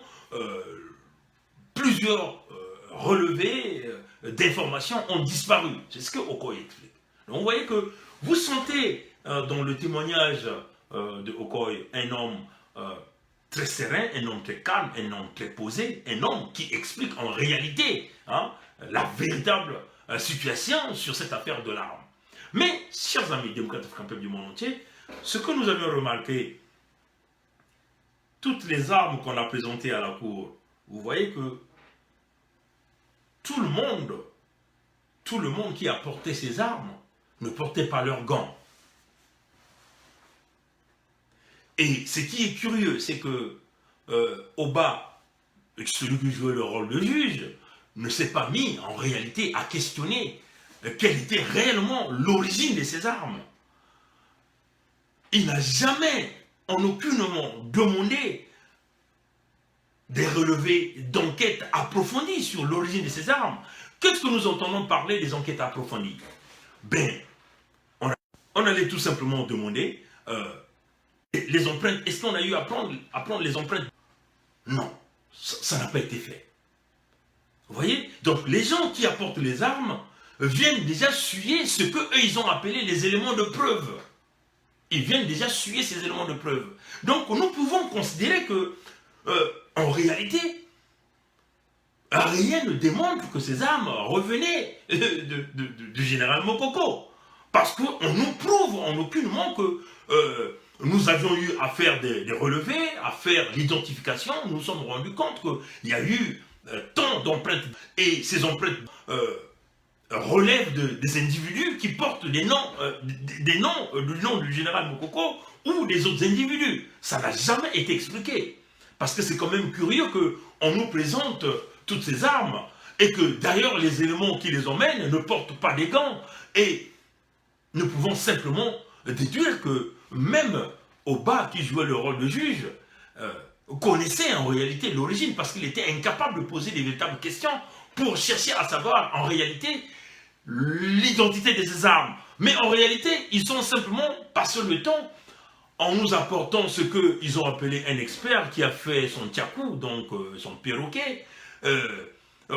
plusieurs relevés d'informations ont disparu. C'est ce que Okoye explique. Donc vous voyez que vous sentez dans le témoignage de Okoye un homme très serein, un homme très calme, un homme très posé, un homme qui explique en réalité hein, la véritable situation sur cette affaire de l'arme. Mais, chers amis démocrates africains du monde entier, ce que nous avions remarqué, toutes les armes qu'on a présentées à la cour, vous voyez que tout le monde qui a porté ces armes ne portait pas leurs gants. Et ce qui est curieux, c'est que Oba, celui qui jouait le rôle de juge, ne s'est pas mis en réalité à questionner quelle était réellement l'origine de ces armes. Il n'a jamais, en aucun moment, demandé des relevés d'enquêtes approfondies sur l'origine de ces armes. Qu'est-ce que nous entendons parler des enquêtes approfondies? Ben, on allait tout simplement demander les empreintes. Est-ce qu'on a eu à prendre les empreintes? Non, ça n'a pas été fait. Vous voyez? Donc les gens qui apportent les armes viennent déjà suyer ce qu'eux ils ont appelé les éléments de preuve. Ils viennent déjà suyer ces éléments de preuve. Donc nous pouvons considérer que en réalité, rien ne démontre que ces armes revenaient du général Mokoko. Parce qu'on nous prouve en aucunement que nous avions eu à faire des relevés, à faire l'identification. Nous nous sommes rendus compte qu'il y a eu tant d'empreintes. Et ces empreintes relèvent des individus qui portent du nom du général Mokoko ou des autres individus. Ça n'a jamais été expliqué. Parce que c'est quand même curieux qu'on nous présente toutes ces armes et que d'ailleurs les éléments qui les emmènent ne portent pas des gants. Et nous pouvons simplement déduire que même Oba, qui jouait le rôle de juge, connaissait en réalité l'origine parce qu'il était incapable de poser des véritables questions pour chercher à savoir en réalité l'identité de ces armes. Mais en réalité, ils ont simplement passé le temps en nous apportant ce qu'ils ont appelé un expert qui a fait son tiakou, donc son perroquet,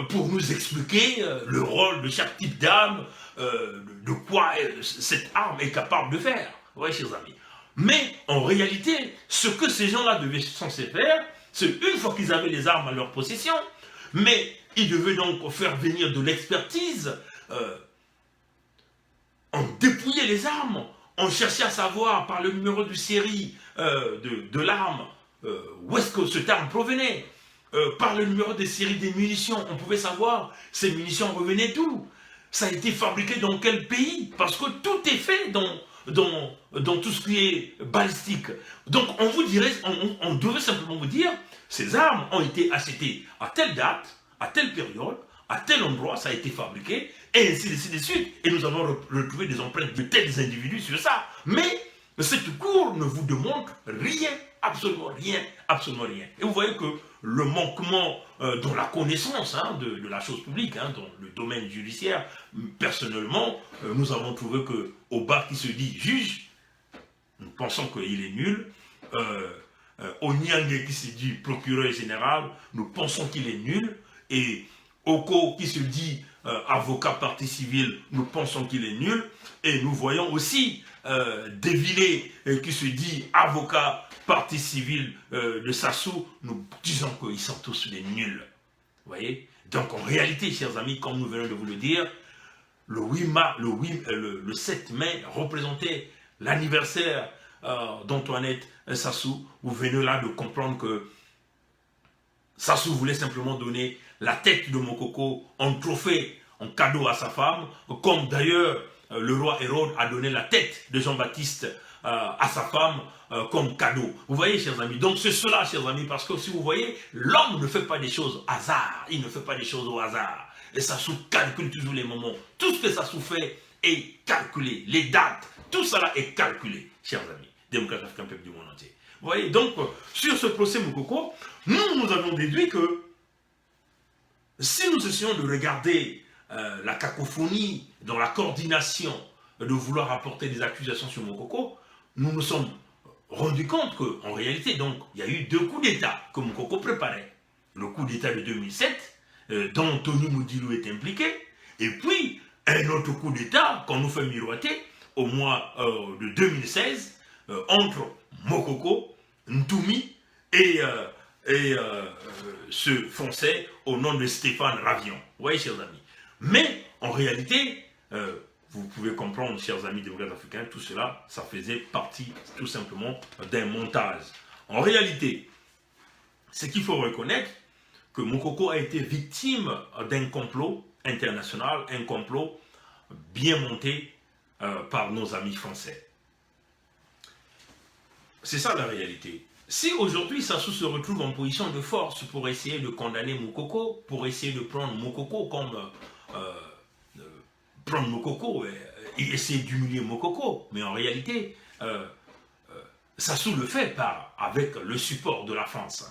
pour nous expliquer le rôle de chaque type d'arme, de quoi cette arme est capable de faire. Oui, chers amis. Mais en réalité, ce que ces gens-là devaient censés faire, c'est une fois qu'ils avaient les armes à leur possession, mais ils devaient donc faire venir de l'expertise, en dépouiller les armes, On cherchait à savoir par le numéro de série de l'arme où est-ce que cette arme provenait. Par le numéro de série des munitions, on pouvait savoir ces munitions revenaient d'où. Ça a été fabriqué dans quel pays? Parce que tout est fait dans tout ce qui est balistique. Donc on vous dirait, on devrait simplement vous dire, ces armes ont été achetées à telle date, à telle période, à tel endroit, ça a été fabriqué, et ainsi de suite. Et nous avons retrouvé des empreintes de tels individus sur ça. Mais cette cour ne vous démontre rien, absolument rien, absolument rien. Et vous voyez que le manquement dans la connaissance de la chose publique, dans le domaine judiciaire, personnellement, nous avons trouvé qu'au bar qui se dit juge, nous pensons qu'il est nul. Au Nyangé qui se dit procureur général, nous pensons qu'il est nul. Et Oko qui se dit avocat partie civile, nous pensons qu'il est nul. Et nous voyons aussi Devilé qui se dit avocat partie civile de Sassou, nous disons qu'ils sont tous des nuls. Vous voyez? Donc en réalité, chers amis, comme nous venons de vous le dire, le 7 mai représentait l'anniversaire d'Antoinette Sassou. Vous venez là de comprendre que Sassou voulait simplement donner la tête de Mokoko en trophée, en cadeau à sa femme, comme d'ailleurs le roi Hérode a donné la tête de Jean-Baptiste à sa femme comme cadeau. Vous voyez, chers amis, donc c'est cela, chers amis, parce que si vous voyez, l'homme ne fait pas des choses au hasard, il ne fait pas des choses au hasard. Et Sassou calcule toujours les moments. Tout ce que Sassou fait est calculé, les dates, tout cela est calculé, chers amis, démocrates africains, peuple du monde entier. Vous voyez, donc, sur ce procès Mokoko, nous avons déduit que si nous essayons de regarder la cacophonie dans la coordination de vouloir apporter des accusations sur Mokoko, nous nous sommes rendus compte qu'en réalité, donc, il y a eu 2 coups d'État que Mokoko préparait. Le coup d'État de 2007, dont Tony Moudilou est impliqué, et puis un autre coup d'État qu'on nous fait miroiter au mois de 2016 entre Mokoko, Ntoumi et ce Français au nom de Stéphane Ravion. Vous voyez, chers amis. Mais en réalité, vous pouvez comprendre, chers amis démocrates africains, tout cela, ça faisait partie tout simplement d'un montage. En réalité, ce qu'il faut reconnaître, que Mokoko a été victime d'un complot international, un complot bien monté par nos amis français. C'est ça la réalité. Si aujourd'hui Sassou se retrouve en position de force pour essayer de condamner Mokoko, pour essayer de prendre Mokoko comme prendre Mokoko et essayer d'humilier Mokoko, mais en réalité, Sassou le fait avec le support de la France.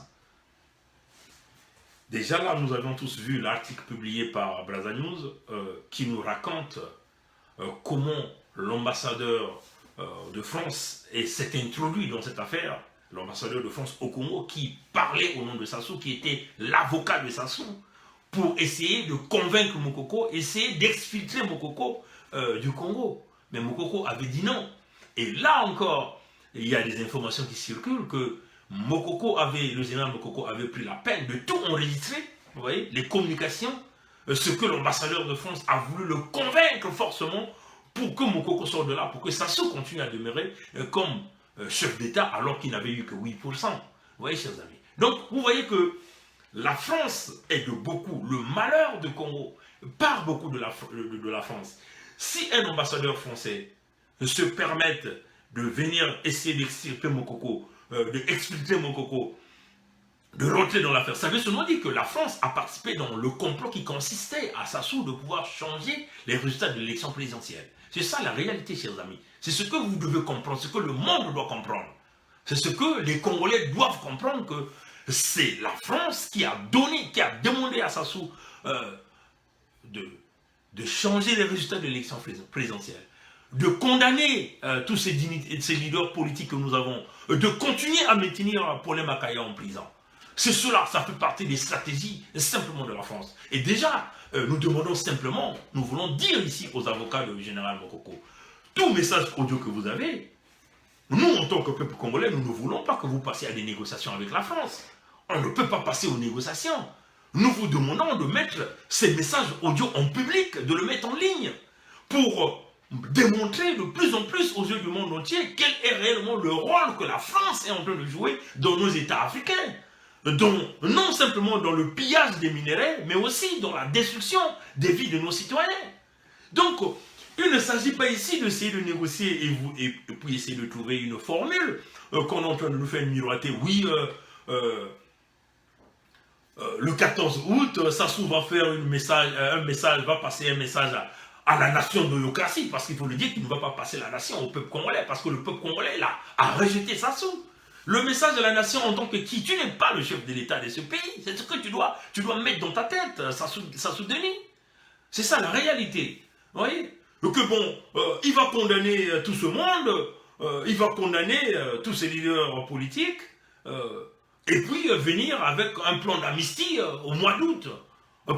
Déjà là, nous avons tous vu l'article publié par Brazza News qui nous raconte comment l'ambassadeur de France s'est introduit dans cette affaire, l'ambassadeur de France au Congo qui parlait au nom de Sassou, qui était l'avocat de Sassou, pour essayer de convaincre Mokoko, essayer d'exfiltrer Mokoko du Congo. Mais Mokoko avait dit non. Et là encore, il y a des informations qui circulent que le général Mokoko avait pris la peine de tout enregistrer, vous voyez, les communications, ce que l'ambassadeur de France a voulu le convaincre forcément pour que Mokoko sorte de là, pour que Sassou continue à demeurer comme chef d'État alors qu'il n'avait eu que 8%. Vous voyez, chers amis. Donc, vous voyez que la France est de beaucoup, le malheur de Congo part beaucoup de la France. Si un ambassadeur français se permette de venir essayer d'extirper Mokoko, d'exfiltrer Mokoko, de rentrer dans l'affaire, ça veut seulement dire que la France a participé dans le complot qui consistait à Sassou de pouvoir changer les résultats de l'élection présidentielle. C'est ça la réalité, chers amis. C'est ce que vous devez comprendre, ce que le monde doit comprendre. C'est ce que les Congolais doivent comprendre, que c'est la France qui a demandé à Sassou de changer les résultats de l'élection présidentielle, de condamner tous ces leaders politiques que nous avons, de continuer à maintenir Paulin Makaya en prison. C'est cela, ça fait partie des stratégies simplement de la France. Et déjà, nous demandons simplement, nous voulons dire ici aux avocats du général Mokoko, tout message audio que vous avez, nous en tant que peuple congolais, nous ne voulons pas que vous passiez à des négociations avec la France. On ne peut pas passer aux négociations. Nous vous demandons de mettre ces messages audio en public, de le mettre en ligne, pour démontrer de plus en plus aux yeux du monde entier quel est réellement le rôle que la France est en train de jouer dans nos États africains. Non simplement dans le pillage des minéraux, mais aussi dans la destruction des vies de nos citoyens. Donc, il ne s'agit pas ici d'essayer de négocier et puis essayer de trouver une formule qu'on est en train de nous faire miroiter. Oui, le 14 août, Sassou va faire va passer un message à la nation de l'Ocratie, parce qu'il faut le dire qu'il ne va pas passer la nation au peuple congolais, parce que le peuple congolais là, a rejeté Sassou. Le message de la nation en tant que qui? Tu n'es pas le chef de l'État de ce pays. C'est ce que tu dois mettre dans ta tête, Sassou Denis. C'est ça la réalité. Vous voyez? Donc bon, il va condamner tout ce monde, il va condamner tous ces leaders politiques, et puis venir avec un plan d'amnistie au mois d'août.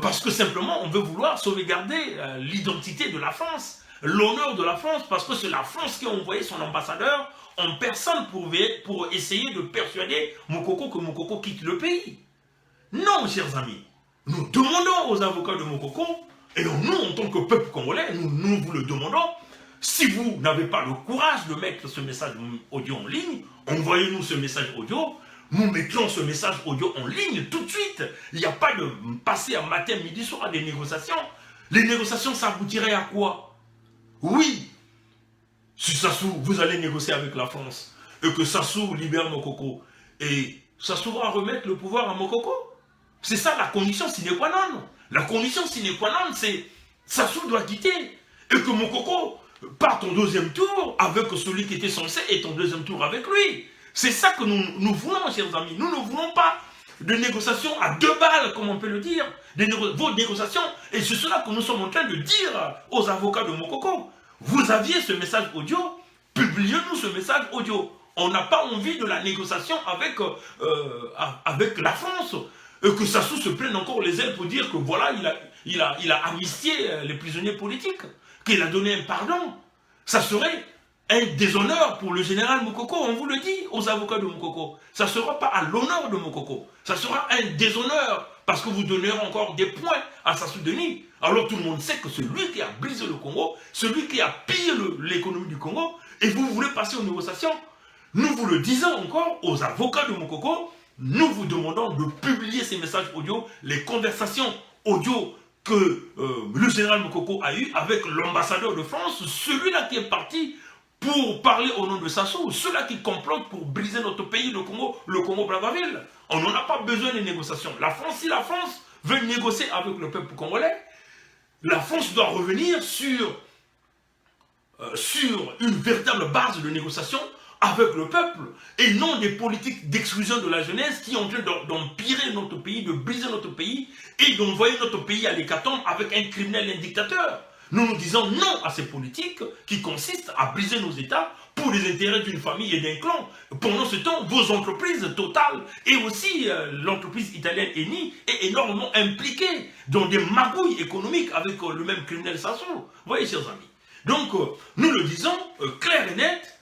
Parce que simplement, on veut vouloir sauvegarder l'identité de la France, l'honneur de la France, parce que c'est la France qui a envoyé son ambassadeur en personne pour essayer de persuader Mokoko que Mokoko quitte le pays. Non, chers amis, nous demandons aux avocats de Mokoko, et nous, en tant que peuple congolais, nous vous le demandons, si vous n'avez pas le courage de mettre ce message audio en ligne, envoyez-nous ce message audio, nous mettrons ce message audio en ligne tout de suite. Il n'y a pas de passer à matin, midi, soir à des négociations. Les négociations, ça aboutirait à quoi? Oui, si Sassou, vous allez négocier avec la France, et que Sassou libère Mokoko, et Sassou va remettre le pouvoir à Mokoko. C'est ça la condition sine qua non. La condition sine qua non, c'est Sassou doit quitter, et que Mokoko parte en deuxième tour avec celui qui était censé être en deuxième tour avec lui. C'est ça que nous voulons, chers amis. Nous ne voulons pas de négociations à 2 balles, comme on peut le dire. Vos négociations, et c'est cela que nous sommes en train de dire aux avocats de Mokoko. Vous aviez ce message audio, publiez-nous ce message audio. On n'a pas envie de la négociation avec la France. Et que Sassou se prenne encore les ailes pour dire que voilà, il a amnistié les prisonniers politiques, qu'il a donné un pardon. Ça serait un déshonneur pour le général Mokoko, on vous le dit, aux avocats de Mokoko. Ça ne sera pas à l'honneur de Mokoko. Ça sera un déshonneur, parce que vous donnerez encore des points à Sassou Denis. Alors tout le monde sait que celui qui a brisé le Congo, celui qui a pillé l'économie du Congo, et vous voulez passer aux négociations. Nous vous le disons encore aux avocats de Mokoko, nous vous demandons de publier ces messages audio, les conversations audio que le général Mokoko a eu avec l'ambassadeur de France, celui-là qui est parti pour parler au nom de Sassou, ceux-là qui complotent pour briser notre pays, le Congo-Brazzaville. On n'en a pas besoin de négociations. La France, si la France veut négocier avec le peuple congolais, la France doit revenir sur une véritable base de négociation avec le peuple, et non des politiques d'exclusion de la jeunesse qui ont en train d'empirer notre pays, de briser notre pays, et d'envoyer notre pays à l'hécatombe avec un criminel et un dictateur. Nous nous disons non à ces politiques qui consistent à briser nos États pour les intérêts d'une famille et d'un clan. Pendant ce temps, vos entreprises Total et aussi l'entreprise italienne Eni est énormément impliquée dans des magouilles économiques avec le même criminel Sassou. Vous voyez, chers amis. Donc, nous le disons clair et net,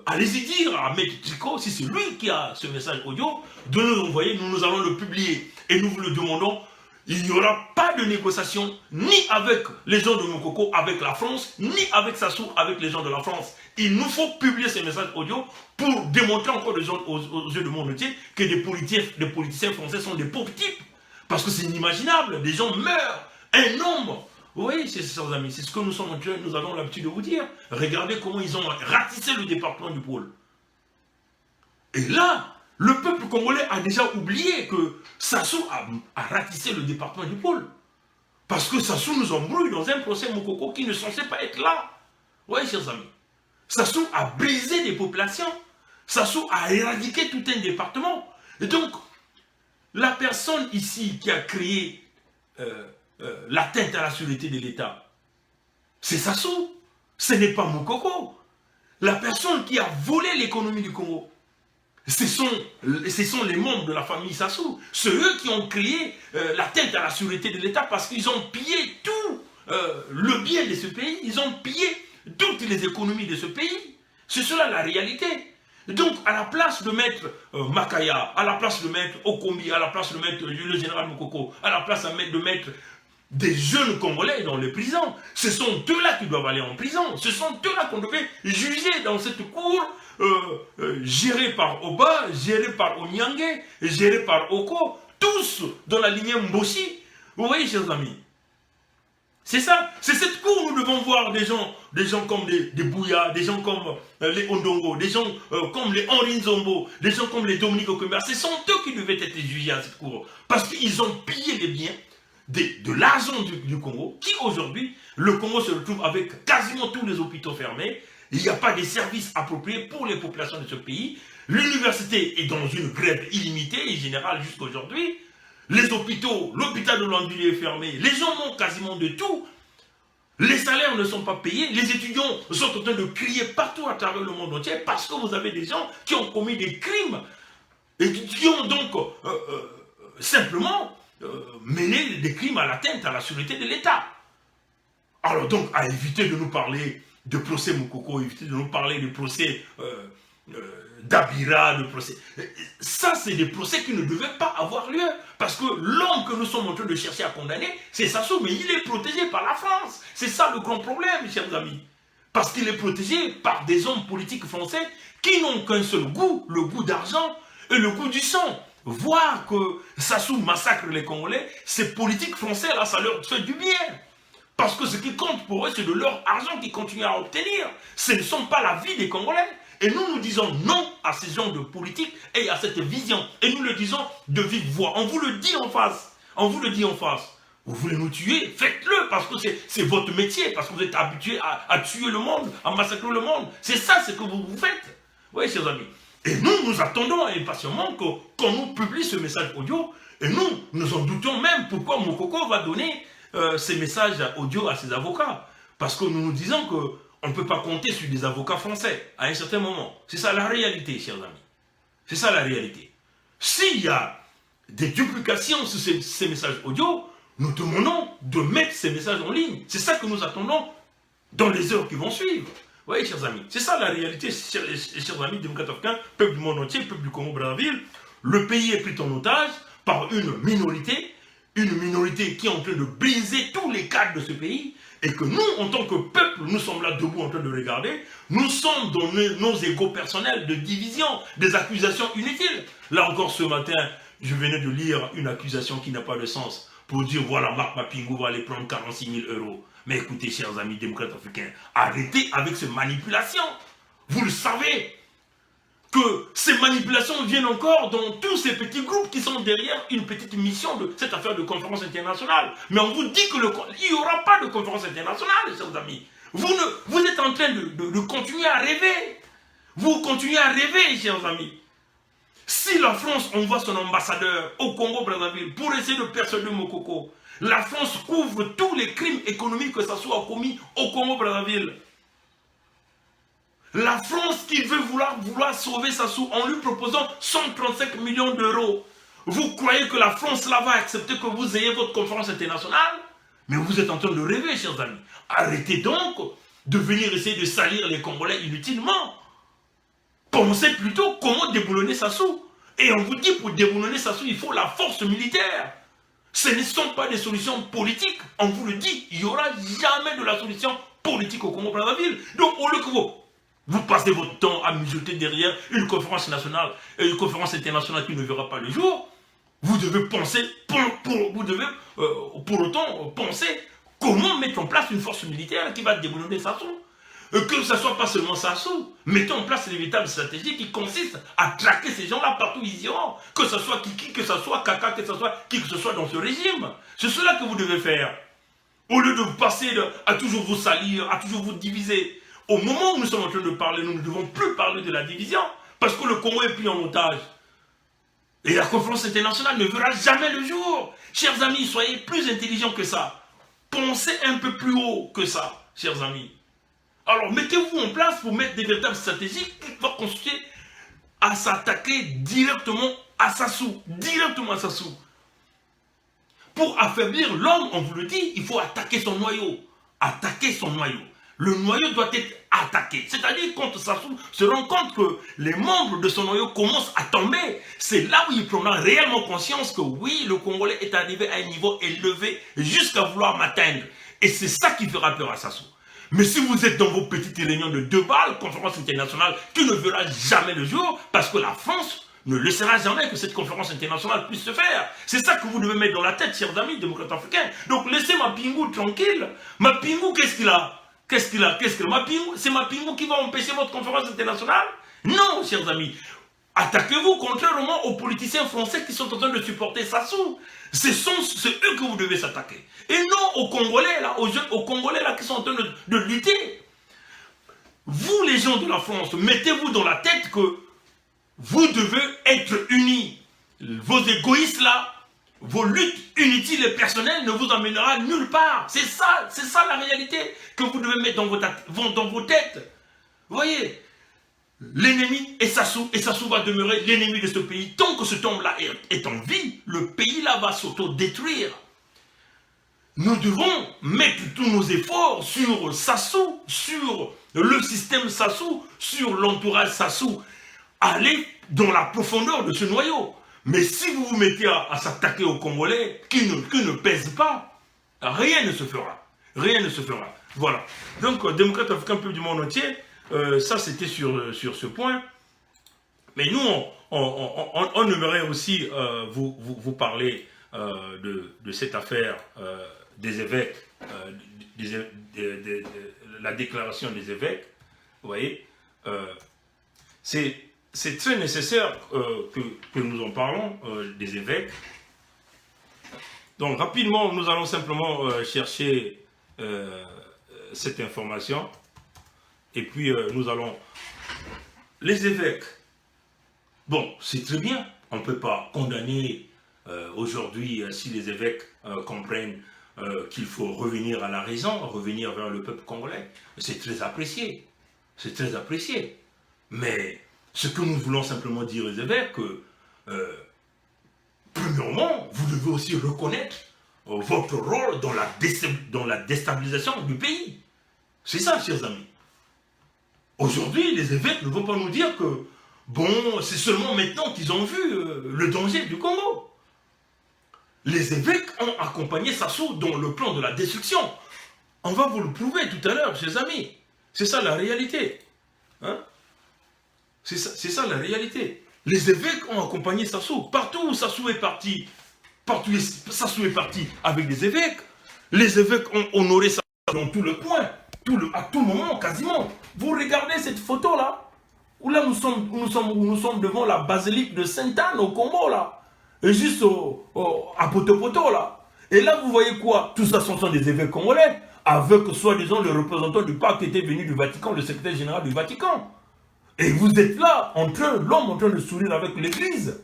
allez-y dire à Maître Tricot, si c'est lui qui a ce message audio, de nous envoyer, nous allons le publier. Et nous vous le demandons. Il n'y aura pas de négociation ni avec les gens de Mokoko, avec la France, ni avec Sassou, avec les gens de la France. Il nous faut publier ces messages audio pour démontrer encore aux yeux du monde entier que des politiciens français sont des pauvres types. Parce que c'est inimaginable, des gens meurent, un nombre. Oui, chers amis, c'est ce que nous avons l'habitude de vous dire. Regardez comment ils ont ratissé le département du pôle. Et là, le peuple congolais a déjà oublié que Sassou a ratissé le département du pôle. Parce que Sassou nous embrouille dans un procès Mokoko qui ne censait pas être là. Oui, chers amis. Sassou a brisé des populations. Sassou a éradiqué tout un département. Et donc, la personne ici qui a créé l'atteinte à la sûreté de l'État, c'est Sassou. Ce n'est pas Mokoko. La personne qui a volé l'économie du Congo, ce sont les membres de la famille Sassou. C'est eux qui ont créé l'atteinte à la sûreté de l'État parce qu'ils ont pillé tout le bien de ce pays. Ils ont pillé toutes les économies de ce pays. C'est cela la réalité. Donc, à la place de mettre Makaya, à la place de mettre Okombi, à la place de mettre le général Mokoko, à la place de mettre des jeunes Congolais dans les prisons. Ce sont eux-là qui doivent aller en prison. Ce sont eux-là qu'on devait juger dans cette cour gérée par Oba, gérée par Onyangue, gérée par Oko, tous dans la lignée Mboshi. Vous voyez, chers amis, c'est ça, c'est cette cour où nous devons voir des gens comme des Bouya, des gens comme les Ondongo, des gens comme les Henri Nzombo, des gens comme les Dominique Okemba. Ce sont eux qui devaient être jugés à cette cour, parce qu'ils ont pillé les biens de l'argent du Congo, qui aujourd'hui, le Congo se retrouve avec quasiment tous les hôpitaux fermés, il n'y a pas de services appropriés pour les populations de ce pays, l'université est dans une grève illimitée et générale jusqu'à aujourd'hui, les hôpitaux, l'hôpital de Lwanduli est fermé, les gens manquent quasiment de tout, les salaires ne sont pas payés, les étudiants sont en train de crier partout à travers le monde entier parce que vous avez des gens qui ont commis des crimes et qui ont donc simplement mener des crimes à l'atteinte à la sûreté de l'État. Alors donc, à éviter de nous parler de procès Moukoko, éviter de nous parler de procès Dabira, de procès... Ça, c'est des procès qui ne devaient pas avoir lieu. Parce que l'homme que nous sommes en train de chercher à condamner, c'est Sassou, mais il est protégé par la France. C'est ça le grand problème, chers amis. Parce qu'il est protégé par des hommes politiques français qui n'ont qu'un seul goût, le goût d'argent et le goût du sang. Voir que Sassou massacre les Congolais, ces politiques français-là, ça leur fait du bien. Parce que ce qui compte pour eux, c'est de leur argent qu'ils continuent à obtenir. Ce ne sont pas la vie des Congolais. Et nous disons non à ces genres de politique et à cette vision. Et nous le disons de vive voix. On vous le dit en face. On vous le dit en face. Vous voulez nous tuer? Faites-le parce que c'est votre métier. Parce que vous êtes habitués à tuer le monde, à massacrer le monde. C'est ça ce que vous faites. Oui, chers amis. Et nous attendons impatiemment qu'on nous publie ce message audio. Et nous en doutons même pourquoi Moukoko va donner ces messages audio à ses avocats. Parce que nous nous disons qu'on ne peut pas compter sur des avocats français à un certain moment. C'est ça la réalité, chers amis. C'est ça la réalité. S'il y a des duplications sur ces messages audio, nous demandons de mettre ces messages en ligne. C'est ça que nous attendons dans les heures qui vont suivre. Vous voyez, chers amis, c'est ça la réalité, chers amis démocrates africains, peuple du monde entier, peuple du Congo-Brazzaville. Le pays est pris en otage par une minorité qui est en train de briser tous les cadres de ce pays, et que nous, en tant que peuple, nous sommes là debout en train de regarder, nous sommes dans nos égos personnels de division, des accusations inutiles. Là encore, ce matin, je venais de lire une accusation qui n'a pas de sens, pour dire, voilà, Marc Mapingo va aller prendre 46 000 €. Mais écoutez, chers amis démocrates africains, arrêtez avec ces manipulations. Vous le savez, que ces manipulations viennent encore dans tous ces petits groupes qui sont derrière une petite mission de cette affaire de conférence internationale. Mais on vous dit qu'il n'y aura pas de conférence internationale, chers amis. Vous êtes en train de continuer à rêver. Vous continuez à rêver, chers amis. Si la France envoie son ambassadeur au Congo-Brazzaville pour essayer de persuader Moukoko, la France couvre tous les crimes économiques que ça soit commis au Congo-Brazzaville. La France qui veut vouloir sauver Sassou en lui proposant 135 millions d'euros. Vous croyez que la France là va accepter que vous ayez votre conférence internationale? Mais vous êtes en train de rêver, chers amis. Arrêtez donc de venir essayer de salir les Congolais inutilement. Pensez plutôt comment déboulonner Sassou. Et on vous dit, pour déboulonner Sassou, il faut la force militaire. Ce ne sont pas des solutions politiques. On vous le dit, il n'y aura jamais de la solution politique au Congo-Brazzaville. Donc, au lieu que vous passez votre temps à mijoter derrière une conférence nationale et une conférence internationale qui ne verra pas le jour, vous devez penser, pour autant penser comment mettre en place une force militaire qui va déboulonner Sassou. Que ce ne soit pas seulement Sassou, mettons en place une véritable stratégie qui consiste à traquer ces gens-là partout où ils iront. Que ce soit Kiki, que ce soit Kaka, que ce soit qui que ce soit dans ce régime. C'est cela que vous devez faire. Au lieu de vous passer à toujours vous salir, à toujours vous diviser. Au moment où nous sommes en train de parler, nous ne devons plus parler de la division. Parce que le Congo est pris en otage. Et la conférence internationale ne verra jamais le jour. Chers amis, soyez plus intelligents que ça. Pensez un peu plus haut que ça, chers amis. Alors, mettez-vous en place pour mettre des véritables stratégies qui vont consister à s'attaquer directement à Sassou. Directement à Sassou. Pour affaiblir l'homme, on vous le dit, il faut attaquer son noyau. Attaquer son noyau. Le noyau doit être attaqué. C'est-à-dire quand Sassou se rend compte que les membres de son noyau commencent à tomber, c'est là où il prendra réellement conscience que oui, le Congolais est arrivé à un niveau élevé jusqu'à vouloir m'atteindre. Et c'est ça qui fera peur à Sassou. Mais si vous êtes dans vos petites réunions de 2 balles, conférence internationale qui ne verra jamais le jour, parce que la France ne laissera jamais que cette conférence internationale puisse se faire. C'est ça que vous devez mettre dans la tête, chers amis démocrates africains. Donc laissez Mapingou tranquille. Mapingou, qu'est-ce qu'il a? Qu'est-ce qu'il a? C'est Mapingou qui va empêcher votre conférence internationale? Non, chers amis. Attaquez-vous contrairement aux politiciens français qui sont en train de supporter Sassou. C'est eux que vous devez s'attaquer. Et non aux Congolais, là, aux Congolais là, qui sont en train de lutter. Vous, les gens de la France, mettez-vous dans la tête que vous devez être unis. Vos égoïstes là, vos luttes inutiles et personnelles ne vous emmènera nulle part. C'est ça la réalité que vous devez mettre dans vos têtes. Vous voyez, l'ennemi est Sassou, et Sassou va demeurer l'ennemi de ce pays. Tant que cet homme-là est en vie, le pays là va s'auto-détruire. Nous devons mettre tous nos efforts sur Sassou, sur le système Sassou, sur l'entourage Sassou. Allez dans la profondeur de ce noyau. Mais si vous vous mettez à s'attaquer aux Congolais qui ne pèsent pas, rien ne se fera. Rien ne se fera. Voilà. Donc, démocrates africains, peuple du monde entier, ça c'était sur ce point. Mais nous, on aimerait aussi vous parler de cette affaire des évêques, la déclaration des évêques. Vous voyez, c'est très nécessaire que nous en parlons, des évêques. Donc rapidement, nous allons simplement chercher cette information. Et puis nous allons... Les évêques, bon, c'est très bien. On ne peut pas condamner aujourd'hui, si les évêques comprennent qu'il faut revenir à la raison, revenir vers le peuple congolais. C'est très apprécié. C'est très apprécié. Mais... ce que nous voulons simplement dire aux évêques, que, premièrement, vous devez aussi reconnaître votre rôle dans la déstabilisation du pays. C'est ça, chers amis. Aujourd'hui, les évêques ne vont pas nous dire que, bon, c'est seulement maintenant qu'ils ont vu le danger du Congo. Les évêques ont accompagné Sassou dans le plan de la destruction. On va vous le prouver tout à l'heure, chers amis. C'est ça la réalité. Hein? C'est ça la réalité. Les évêques ont accompagné Sassou. Partout où Sassou est parti, Sassou est parti avec des évêques. Les évêques ont honoré Sassou dans tout le coin, à tout moment, quasiment. Vous regardez cette photo-là, où là nous sommes devant la basilique de Sainte-Anne au Congo, là. Et juste à Poto-Poto, là. Et là, vous voyez quoi? Tout ça sont des évêques congolais, avec soi-disant le représentant du pape qui était venu du Vatican, le secrétaire général du Vatican. Et vous êtes là, l'homme en train de sourire avec l'église.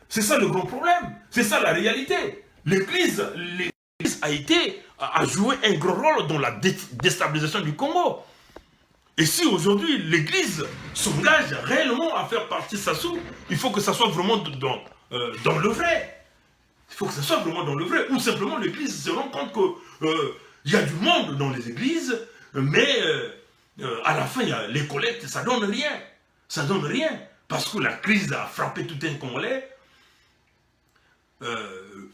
C'est ça le grand problème. C'est ça la réalité. L'église a joué un grand rôle dans la déstabilisation du Congo. Et si aujourd'hui l'église s'engage réellement à faire partie de Sassou, il faut que ça soit vraiment dans le vrai. Il faut que ça soit vraiment dans le vrai. Ou simplement l'église se rend compte qu'il y a du monde dans les églises, mais à la fin, les collectes, ça donne rien. Ça donne rien, parce que la crise a frappé tout un Congolais.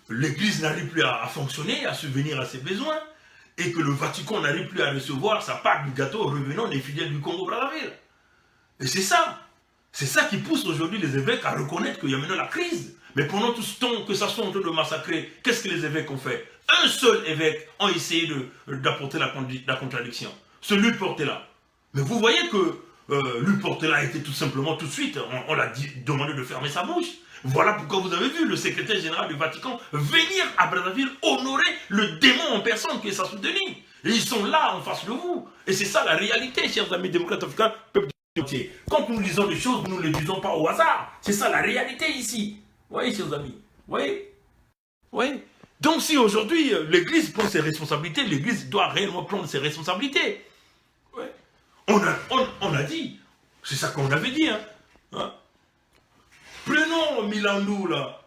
L'église n'arrive plus à fonctionner, à subvenir à ses besoins, et que le Vatican n'arrive plus à recevoir sa part du gâteau revenant des fidèles du Congo-Brazzaville. Et c'est ça qui pousse aujourd'hui les évêques à reconnaître qu'il y a maintenant la crise. Mais pendant tout ce temps que ça soit en train de massacrer, qu'est-ce que les évêques ont fait? Un seul évêque a essayé d'apporter la contradiction. Celui de Portela. Mais vous voyez que lui Portela était tout simplement tout de suite, on l'a demandé de fermer sa bouche. Voilà pourquoi vous avez vu le secrétaire général du Vatican venir à Brazzaville honorer le démon en personne qui est Sassou Denis. Et ils sont là en face de vous. Et c'est ça la réalité, chers amis démocrates africains, peuple du entier. Quand nous lisons des choses, nous ne les disons pas au hasard. C'est ça la réalité ici. Vous voyez, chers amis? Vous voyez? Donc si aujourd'hui l'Église prend ses responsabilités, l'Église doit réellement prendre ses responsabilités. Ouais. On a dit, c'est ça qu'on avait dit, hein. Prenons Milandou, là,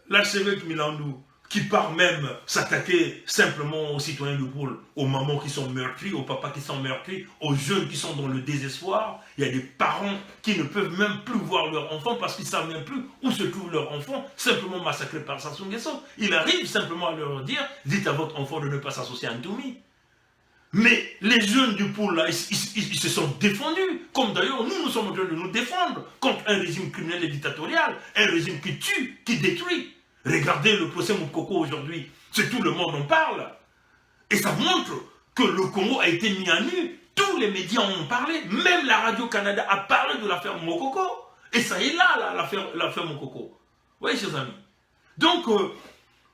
l'archevêque Milandou, qui part même s'attaquer simplement aux citoyens de Poule, aux mamans qui sont meurtries, aux papas qui sont meurtris, aux jeunes qui sont dans le désespoir. Il y a des parents qui ne peuvent même plus voir leur enfant parce qu'ils ne savent même plus où se trouve leur enfant, simplement massacré par Sassou Nguesso. Il arrive simplement à leur dire, dites à votre enfant de ne pas s'associer à Ntoumi. Mais les jeunes du Poule, là, ils se sont défendus, comme d'ailleurs nous sommes en train de nous défendre contre un régime criminel et dictatorial, un régime qui tue, qui détruit. Regardez le procès Moukoko aujourd'hui, c'est tout le monde en parle. Et ça montre que le Congo a été mis à nu. Tous les médias en ont parlé, même la Radio-Canada a parlé de l'affaire Moukoko. Et ça est là, l'affaire Moukoko. Oui, chers amis. Donc,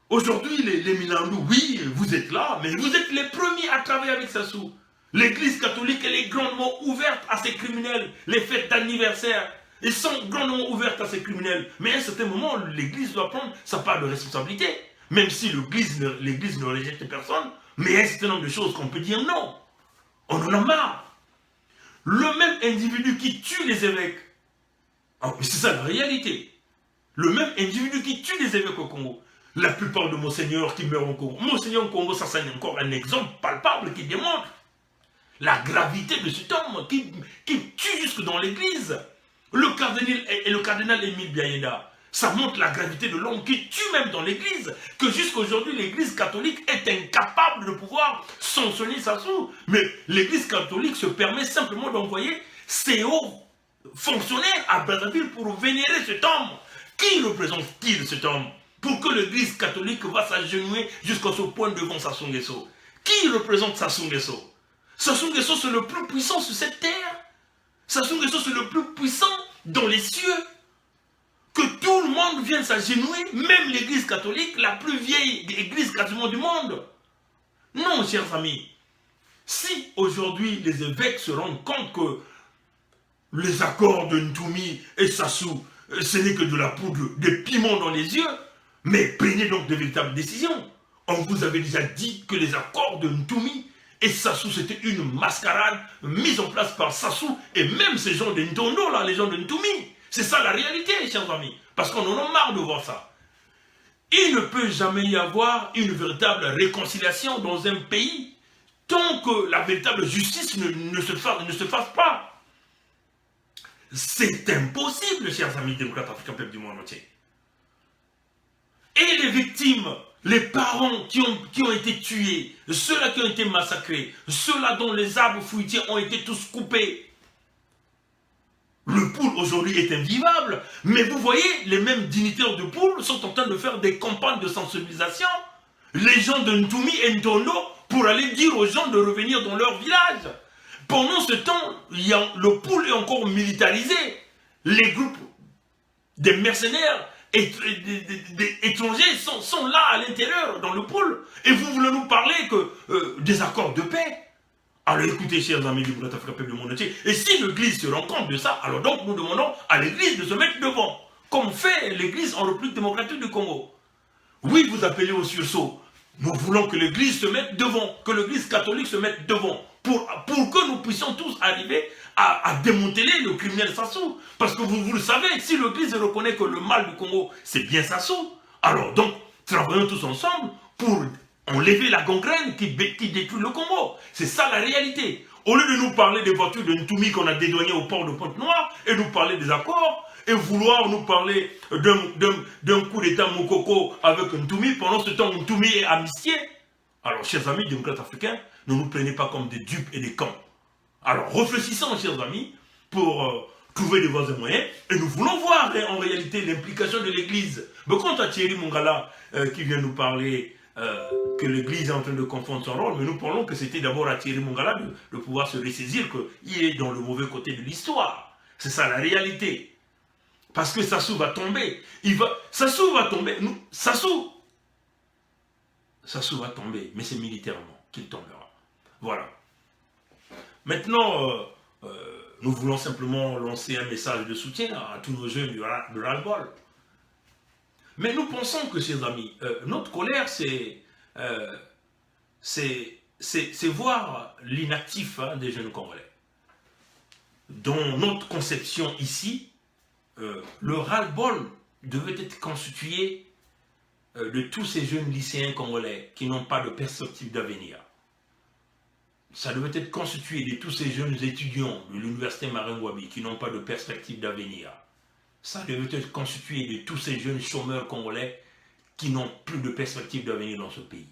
aujourd'hui, les Milandou, oui, vous êtes là, mais vous êtes les premiers à travailler avec Sassou. L'église catholique, elle est grandement ouverte à ces criminels, les fêtes d'anniversaire. Ils sont grandement ouvertes à ces criminels. Mais à un certain moment, l'église doit prendre sa part de responsabilité. Même si l'église ne rejette personne, mais il y a un certain nombre de choses qu'on peut dire non. On en a marre. Le même individu qui tue les évêques, mais c'est ça la réalité. Le même individu qui tue les évêques au Congo. La plupart de Monseigneur qui meurent au Congo. Monseigneur au Congo, ça c'est encore un exemple palpable qui démontre la gravité de cet homme qui tue jusque dans l'église. Le cardinal Émile Biayenda, ça montre la gravité de l'homme qui tue même dans l'église, que jusqu'aujourd'hui l'église catholique est incapable de pouvoir sanctionner Sassou. Mais l'église catholique se permet simplement d'envoyer ses hauts fonctionnaires à Brazzaville pour vénérer cet homme. Qui représente-t-il cet homme? Pour que l'église catholique va s'agenouiller jusqu'à ce point devant Sassou Nguesso. Qui représente Sassou Nguesso? Sassou Nguesso, c'est le plus puissant sur cette terre. Sassou Nguesso, c'est le plus puissant dans les cieux. Que tout le monde vienne s'agenouiller, même l'église catholique, la plus vieille église quasiment du monde. Non, chers amis. Si aujourd'hui les évêques se rendent compte que les accords de Ntoumi et Sassou, ce n'est que de la poudre, des piments dans les yeux, mais prenez donc de véritables décisions. On vous avait déjà dit que les accords de Ntoumi et Sassou, c'était une mascarade mise en place par Sassou et même ces gens de Ntondo, là, les gens de Ntoumi. C'est ça la réalité, chers amis. Parce qu'on en a marre de voir ça. Il ne peut jamais y avoir une véritable réconciliation dans un pays tant que la véritable justice ne se fasse pas. C'est impossible, chers amis démocrates africains, peuple du monde entier. Et les victimes, les parents qui ont été tués, ceux-là qui ont été massacrés, ceux-là dont les arbres fruitiers ont été tous coupés. Le Poule aujourd'hui est invivable, mais vous voyez, les mêmes dignitaires de Poule sont en train de faire des campagnes de sensibilisation. Les gens de Ntoumi et Ntondo pour aller dire aux gens de revenir dans leur village. Pendant ce temps, le Poule est encore militarisé. Les groupes des mercenaires étrangers sont là à l'intérieur, dans le Poule. Et vous voulez nous parler que des accords de paix? Alors écoutez, chers amis du Bretagne Africain du monde entier, et si l'Église se rend compte de ça, alors donc nous demandons à l'Église de se mettre devant, comme fait l'Église en République démocratique du Congo. Oui, vous appelez au sursaut. Nous voulons que l'Église se mette devant, que l'Église catholique se mette devant, pour que nous puissions tous arriver à démanteler le criminel Sassou. Parce que vous le savez, si l'Église reconnaît que le mal du Congo, c'est bien Sassou, alors donc, travaillons tous ensemble pour enlever la gangrène qui détruit le Congo. C'est ça la réalité. Au lieu de nous parler des voitures de Ntoumi qu'on a dédouanées au port de Pointe-Noire, et nous parler des accords, et vouloir nous parler d'un coup d'État Moukoko avec Ntoumi, pendant ce temps Ntoumi est amnistié. Alors, chers amis démocrates africains, ne nous prenez pas comme des dupes et des cons. Alors, réfléchissons, chers amis, pour trouver des voies et moyens, et nous voulons voir en réalité l'implication de l'Église. Mais quant à Thierry Mongala, qui vient nous parler que l'Église est en train de confondre son rôle, mais nous parlons que c'était d'abord à Thierry Mongala de pouvoir se ressaisir qu'il est dans le mauvais côté de l'histoire. C'est ça la réalité. Parce que Sassou va tomber. Sassou va tomber. Sassou va tomber, mais c'est militairement qu'il tombera. Voilà. Maintenant, nous voulons simplement lancer un message de soutien à tous nos jeunes de ras-le-bol. Mais nous pensons que, chers amis, notre colère, c'est voir l'inactif des jeunes Congolais. Dans notre conception ici, le ras-le-bol devait être constitué de tous ces jeunes lycéens congolais qui n'ont pas de perspective d'avenir. Ça devait être constitué de tous ces jeunes étudiants de l'université Maringouabi qui n'ont pas de perspective d'avenir. Ça devait être constitué de tous ces jeunes chômeurs congolais qui n'ont plus de perspective d'avenir dans ce pays.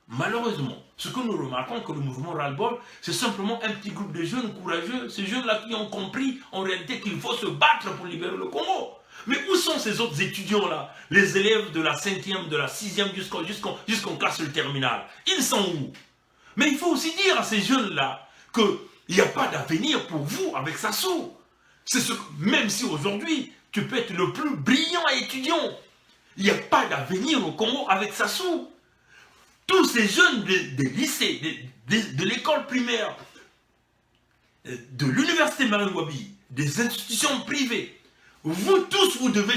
Malheureusement, ce que nous remarquons que le mouvement ras-le-bol, c'est simplement un petit groupe de jeunes courageux, ces jeunes-là qui ont compris en réalité qu'il faut se battre pour libérer le Congo. Mais où sont ces autres étudiants-là, les élèves de la 5e, de la 6e jusqu'en classe terminale? Ils sont où? Mais il faut aussi dire à ces jeunes-là qu'il n'y a pas d'avenir pour vous avec Sassou. Même si aujourd'hui, tu peux être le plus brillant étudiant, il n'y a pas d'avenir au Congo avec Sassou. Tous ces jeunes des lycées, de l'école primaire, de l'université Maringouabi, des institutions privées, vous tous, vous devez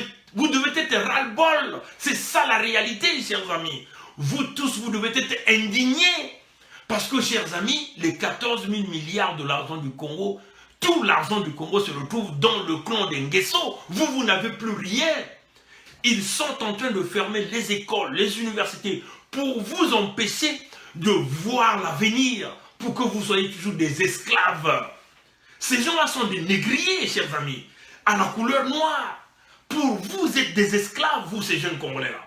être ras-le-bol. C'est ça la réalité, chers amis. Vous tous, vous devez être indignés. Parce que, chers amis, les 14 000 milliards de l'argent du Congo, tout l'argent du Congo se retrouve dans le clan d'Ngeso. Vous n'avez plus rien. Ils sont en train de fermer les écoles, les universités, pour vous empêcher de voir l'avenir, pour que vous soyez toujours des esclaves. Ces gens-là sont des négriers, chers amis, à la couleur noire. Pour vous êtes des esclaves, vous, ces jeunes Congolais-là.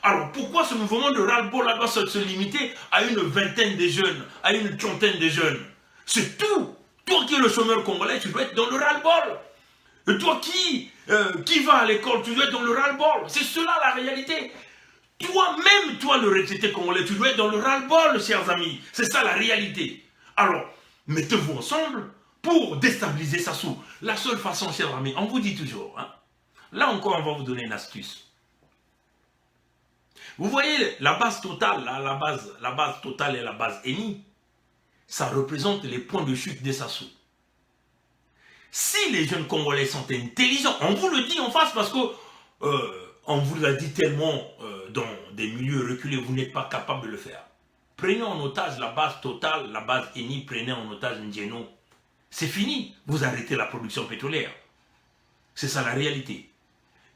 Alors, pourquoi ce mouvement de ras-le-bol doit se limiter à une vingtaine de jeunes, à une trentaine de jeunes? C'est tout. Toi qui es le chômeur congolais, tu dois être dans le ras-le-bol. Et toi qui va à l'école, tu dois être dans le ras-le-bol. C'est cela la réalité. Toi-même, toi le retraité congolais, tu dois être dans le ras-le-bol, chers amis. C'est ça la réalité. Alors, mettez-vous ensemble pour déstabiliser Sassou. La seule façon, chers amis, on vous dit toujours, hein, là encore, on va vous donner une astuce. Vous voyez, la base totale, là, la base totale et la base ENI, ça représente les points de chute des Sassou. Si les jeunes Congolais sont intelligents, on vous le dit en face parce que on vous l'a dit tellement dans des milieux reculés, vous n'êtes pas capable de le faire. Prenez en otage la base totale, la base ENI, prenez en otage Ndieno. C'est fini, vous arrêtez la production pétrolière. C'est ça la réalité.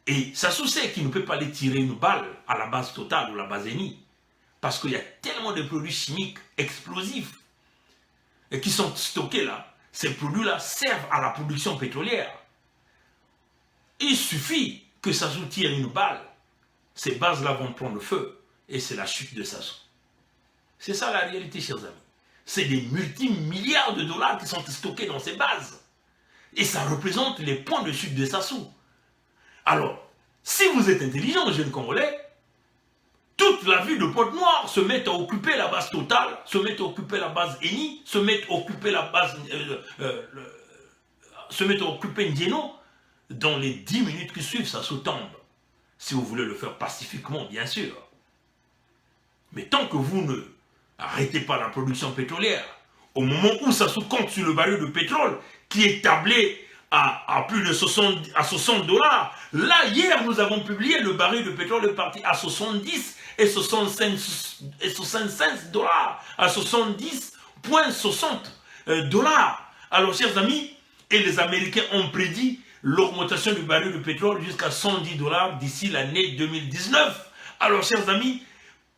Et Sassou sait qu'il ne peut pas aller tirer une balle à la base totale ou la base ENI. Parce qu'il y a tellement de produits chimiques explosifs et qui sont stockés là. Ces produits-là servent à la production pétrolière. Il suffit que Sassou tire une balle. Ces bases-là vont prendre feu. Et c'est la chute de Sassou. C'est ça la réalité, chers amis. C'est des multimilliards de dollars qui sont stockés dans ces bases. Et ça représente les points de chute de Sassou. Alors, si vous êtes intelligent, jeunes Congolais, toute la ville de Pointe-Noire se met à occuper la base totale, se met à occuper la base ENI, se met à occuper la base, se met à occuper Ndieno. Dans les 10 minutes qui suivent, ça se tombe. Si vous voulez le faire pacifiquement, bien sûr. Mais tant que vous ne arrêtez pas la production pétrolière, au moment où ça se compte sur le baril de pétrole, qui est tablé à plus de 60 $. Là, hier, nous avons publié le baril de pétrole est parti à 70 et 65 $, à 70,60 $. Alors, chers amis, et les Américains ont prédit l'augmentation du baril de pétrole jusqu'à 110 $ d'ici l'année 2019. Alors, chers amis,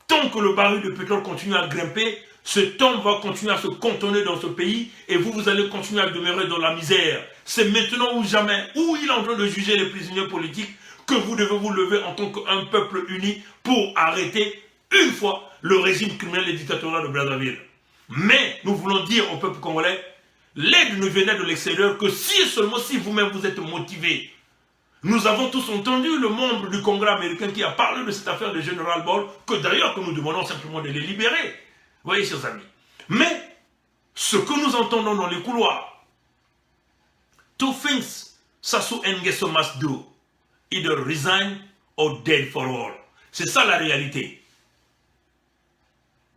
tant que le baril de pétrole continue à grimper, ce temps va continuer à se cantonner dans ce pays et vous allez continuer à demeurer dans la misère. C'est maintenant ou jamais, où il est en train de juger les prisonniers politiques, que vous devez vous lever en tant qu'un peuple uni pour arrêter une fois le régime criminel et dictatorial de Brazzaville. Mais nous voulons dire au peuple congolais, l'aide ne venait de l'extérieur que si seulement si vous-même vous êtes motivé. Nous avons tous entendu le membre du Congrès américain qui a parlé de cette affaire de jeunes ras-le-bol, que d'ailleurs que nous demandons simplement de les libérer. Vous voyez, chers amis. Mais, ce que nous entendons dans les couloirs, two things Sassou Nguesso must do. Either resign or dead for all. C'est ça la réalité.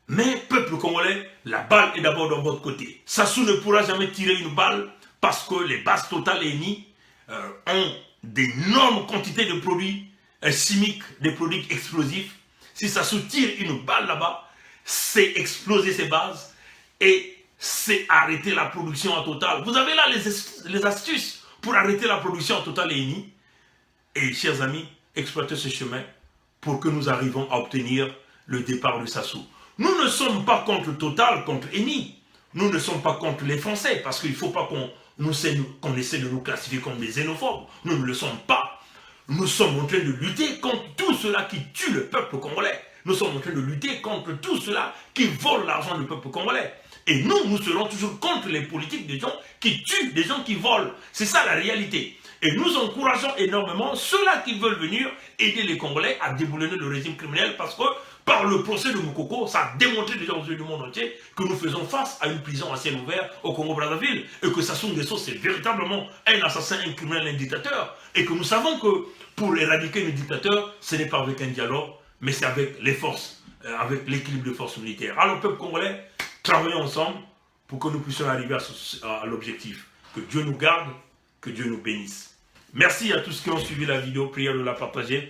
Mais, peuple congolais, la balle est d'abord dans votre côté. Sassou ne pourra jamais tirer une balle parce que les bases totales et ENI ont d'énormes quantités de produits chimiques, des produits explosifs. Si Sassou tire une balle là-bas, c'est exploser ces bases et c'est arrêter la production en total. Vous avez là les astuces pour arrêter la production en total et ENI. Et chers amis, exploitez ce chemin pour que nous arrivions à obtenir le départ de Sassou. Nous ne sommes pas contre Total, contre Eni. Nous ne sommes pas contre les Français, parce qu'il ne faut pas qu'on essaie de nous classifier comme des xénophobes. Nous ne le sommes pas. Nous sommes en train de lutter contre tout cela qui tue le peuple congolais. Nous sommes en train de lutter contre tout cela qui vole l'argent du peuple congolais. Et nous serons toujours contre les politiques des gens qui tuent, des gens qui volent. C'est ça la réalité. Et nous encourageons énormément ceux-là qui veulent venir aider les Congolais à déboulonner le régime criminel, parce que par le procès de Moukoko, ça a démontré déjà aux yeux du monde entier que nous faisons face à une prison à ciel ouvert au Congo-Brazzaville, et que Sassou Nguesso c'est véritablement un assassin, un criminel, un dictateur, et que nous savons que pour éradiquer le dictateur, ce n'est pas avec un dialogue, mais c'est avec les forces, avec l'équilibre de forces militaires. Alors, peuple congolais, travaillons ensemble pour que nous puissions arriver à l'objectif. Que Dieu nous garde, que Dieu nous bénisse. Merci à tous qui ont suivi la vidéo, prière de la partager.